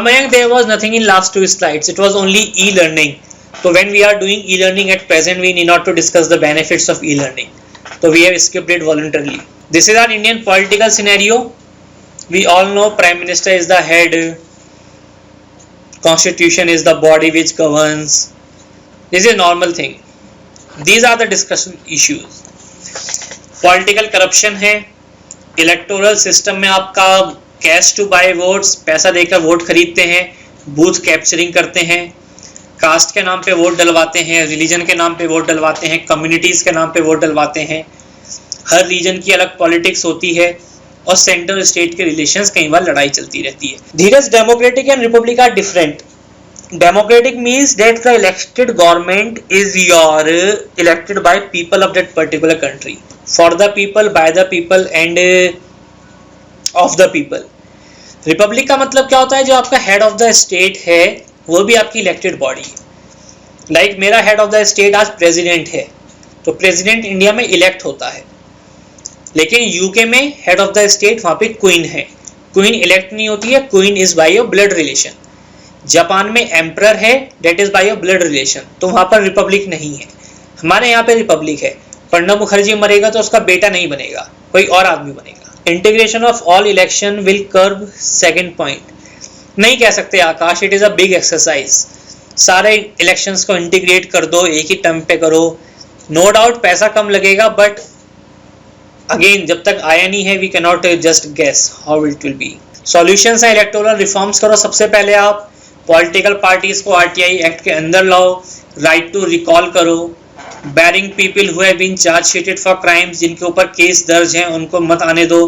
Mayank, there was nothing in last two slides, it was only e-learning. So when we are doing e-learning at present, we need not to discuss the benefits of e-learning, so we have skipped it voluntarily. This is our Indian political scenario. We all know Prime Minister is the head, Constitution is the body which governs. This is a normal thing. These are the discussion issues. Political corruption है. Electoral system में आपका cash to buy votes, पैसा देकर vote खरीदते हैं, booth capturing करते हैं, cast के नाम पे वोट डलवाते हैं, रिलीजन के नाम पे वोट डलवाते हैं, कम्युनिटीज के नाम पे वोट डलवाते हैं. हर रीजन की अलग पॉलिटिक्स होती है और सेंटर स्टेट के रिलेशंस कई बार लड़ाई चलती रहती है. Dheeraj, democratic and republic are different. Democratic means that the elected government is your elected by people of that particular country, for the people, by the people and of the people. Republic का मतलब क्या होता है, जो आपका head of the state है वो भी आपकी इलेक्टेड बॉडी है. लाइक मेरा हेड ऑफ द स्टेट आज प्रेसिडेंट है, तो प्रेसिडेंट इंडिया में इलेक्ट होता है. लेकिन यूके में हेड ऑफ द स्टेट वहां पे क्वीन है. क्वीन इलेक्ट नहीं होती है, queen is by your blood relation. Japan में एम्परर है, that is by your blood relation, तो वहां पर रिपब्लिक नहीं है. हमारे यहाँ पे रिपब्लिक है. प्रणब मुखर्जी मरेगा तो उसका बेटा नहीं बनेगा, कोई और आदमी बनेगा. Integration of all election will curb. Second point, नहीं कह सकते Aakash, it is a big exercise. सारे इलेक्शंस को इंटीग्रेट कर दो, एक ही टर्म पे करो. नो डाउट पैसा कम लगेगा, बट अगेन जब तक आया नहीं है we can not just guess how it will be. Solutions है, इलेक्टोरल रिफॉर्म्स करो. सबसे पहले आप पॉलिटिकल पार्टीज को RTI एक्ट के अंदर लाओ. राइट टू रिकॉल करो. Barring people who have been charge sheeted for crimes, जिनके ऊपर केस दर्ज हैं उनको मत आने दो.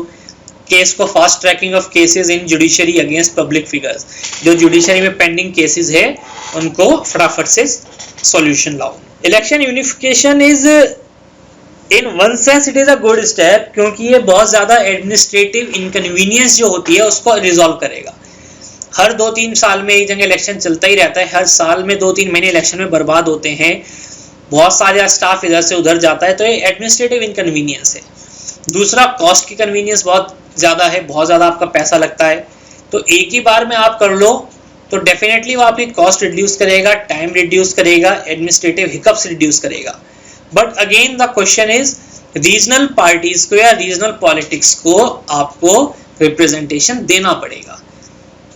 केस को fast tracking of cases in judiciary against public figures, जो जुडिशरी में पेंडिंग केसेस है उनको फटाफट से सॉल्यूशन लाओ। Election unification is in one sense it is a good step, क्योंकि ये बहुत ज्यादा एडमिनिस्ट्रेटिव इनकन्वीनियंस जो होती है उसको रिजॉल्व करेगा। हर 2-3 साल में एक जगह इलेक्शन चलता ही रहता है, हर साल में 2-3 महीने इलेक्शन में बर्बाद होते हैं, बहुत सारा स्टाफ इधर से उधर जाता है, तो ये एडमिनिस्ट्रेटिव इनकन्वीनियंस है। दूसरा, कॉस्ट की कन्वीनियंस बहुत ज़्यादा है, बहुत ज़्यादा आपका पैसा लगता है, तो एक ही बार में आप कर लो तो डेफिनेटली वो आपकी कॉस्ट रिड्यूस करेगा, टाइम रिड्यूस करेगा, एडमिनिस्ट्रेटिव हिकअप्स रिड्यूस करेगा। But again the question is, regional parties को या रीजनल पॉलिटिक्स को आपको रिप्रेजेंटेशन देना पड़ेगा।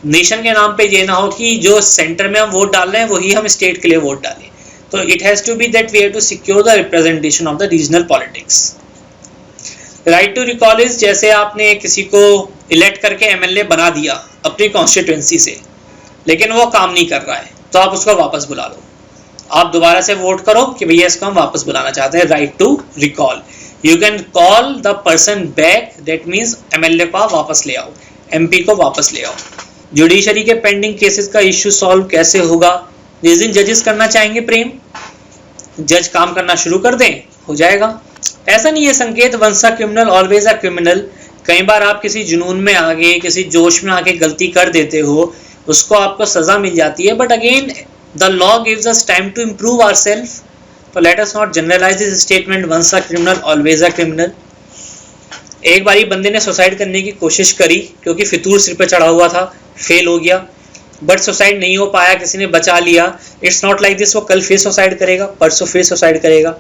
नेशन के नाम पे ये ना हो कि जो सेंटर में हम वोट डाल रहे हैं वही हम स्टेट के लिए वोट डालें, तो it has to be that we have to secure the representation of the regional politics. Right to recall is, जैसे आपने किसी को इलेक्ट करके एमएलए बना दिया अपनी कॉन्स्टिट्यूएंसी से, लेकिन वो काम नहीं कर रहा है, तो आप उसको वापस बुला लो, आप दोबारा से वोट करो कि भैया इसको हम वापस बुलाना चाहते हैं, right to recall. You can call the person back, that means MLA को आप वापस ले आओ, एमपी को वापस ले आओ। जुडिशरी के पेंडिंग केसेस का इश्यू सॉल्व कैसे होगा? जिस दिन जजेस करना चाहेंगे प्रेम, जज काम करना शुरू कर दें, हो जाएगा। ऐसा नहीं है Sanket once a criminal always a criminal, कई बार आप किसी जुनून में आगे, किसी जोश में आके गलती कर देते हो, उसको आपको सजा मिल जाती है, but again the law gives us time to improve ourself, तो let us not generalize this statement once a criminal always a criminal. एक बारी बंदे ने सुसाइड करने की कोशिश करी क्योंकि फितूर सिर पे चढ़ा हुआ था, फेल हो गया, बट सुसाइड नहीं हो पाया, किसी ने बचा लिया। इट्स नॉट लाइक दिस वो कल फिर सुसाइड करेगा, परसों फिर सुसाइड करेगा।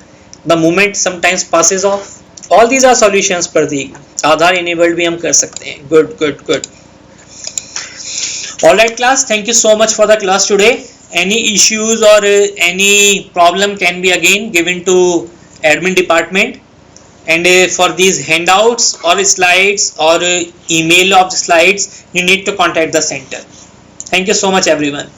The moment sometimes passes off. All these are solutions. Prateek, Aadhaar enabled भी हम कर सकते हैं। Good good good. Alright class, thank you so much for the class today. Any issues or any problem can be again given to admin department, and for these handouts or slides or email of the slides you need to contact the center. Thank you so much everyone.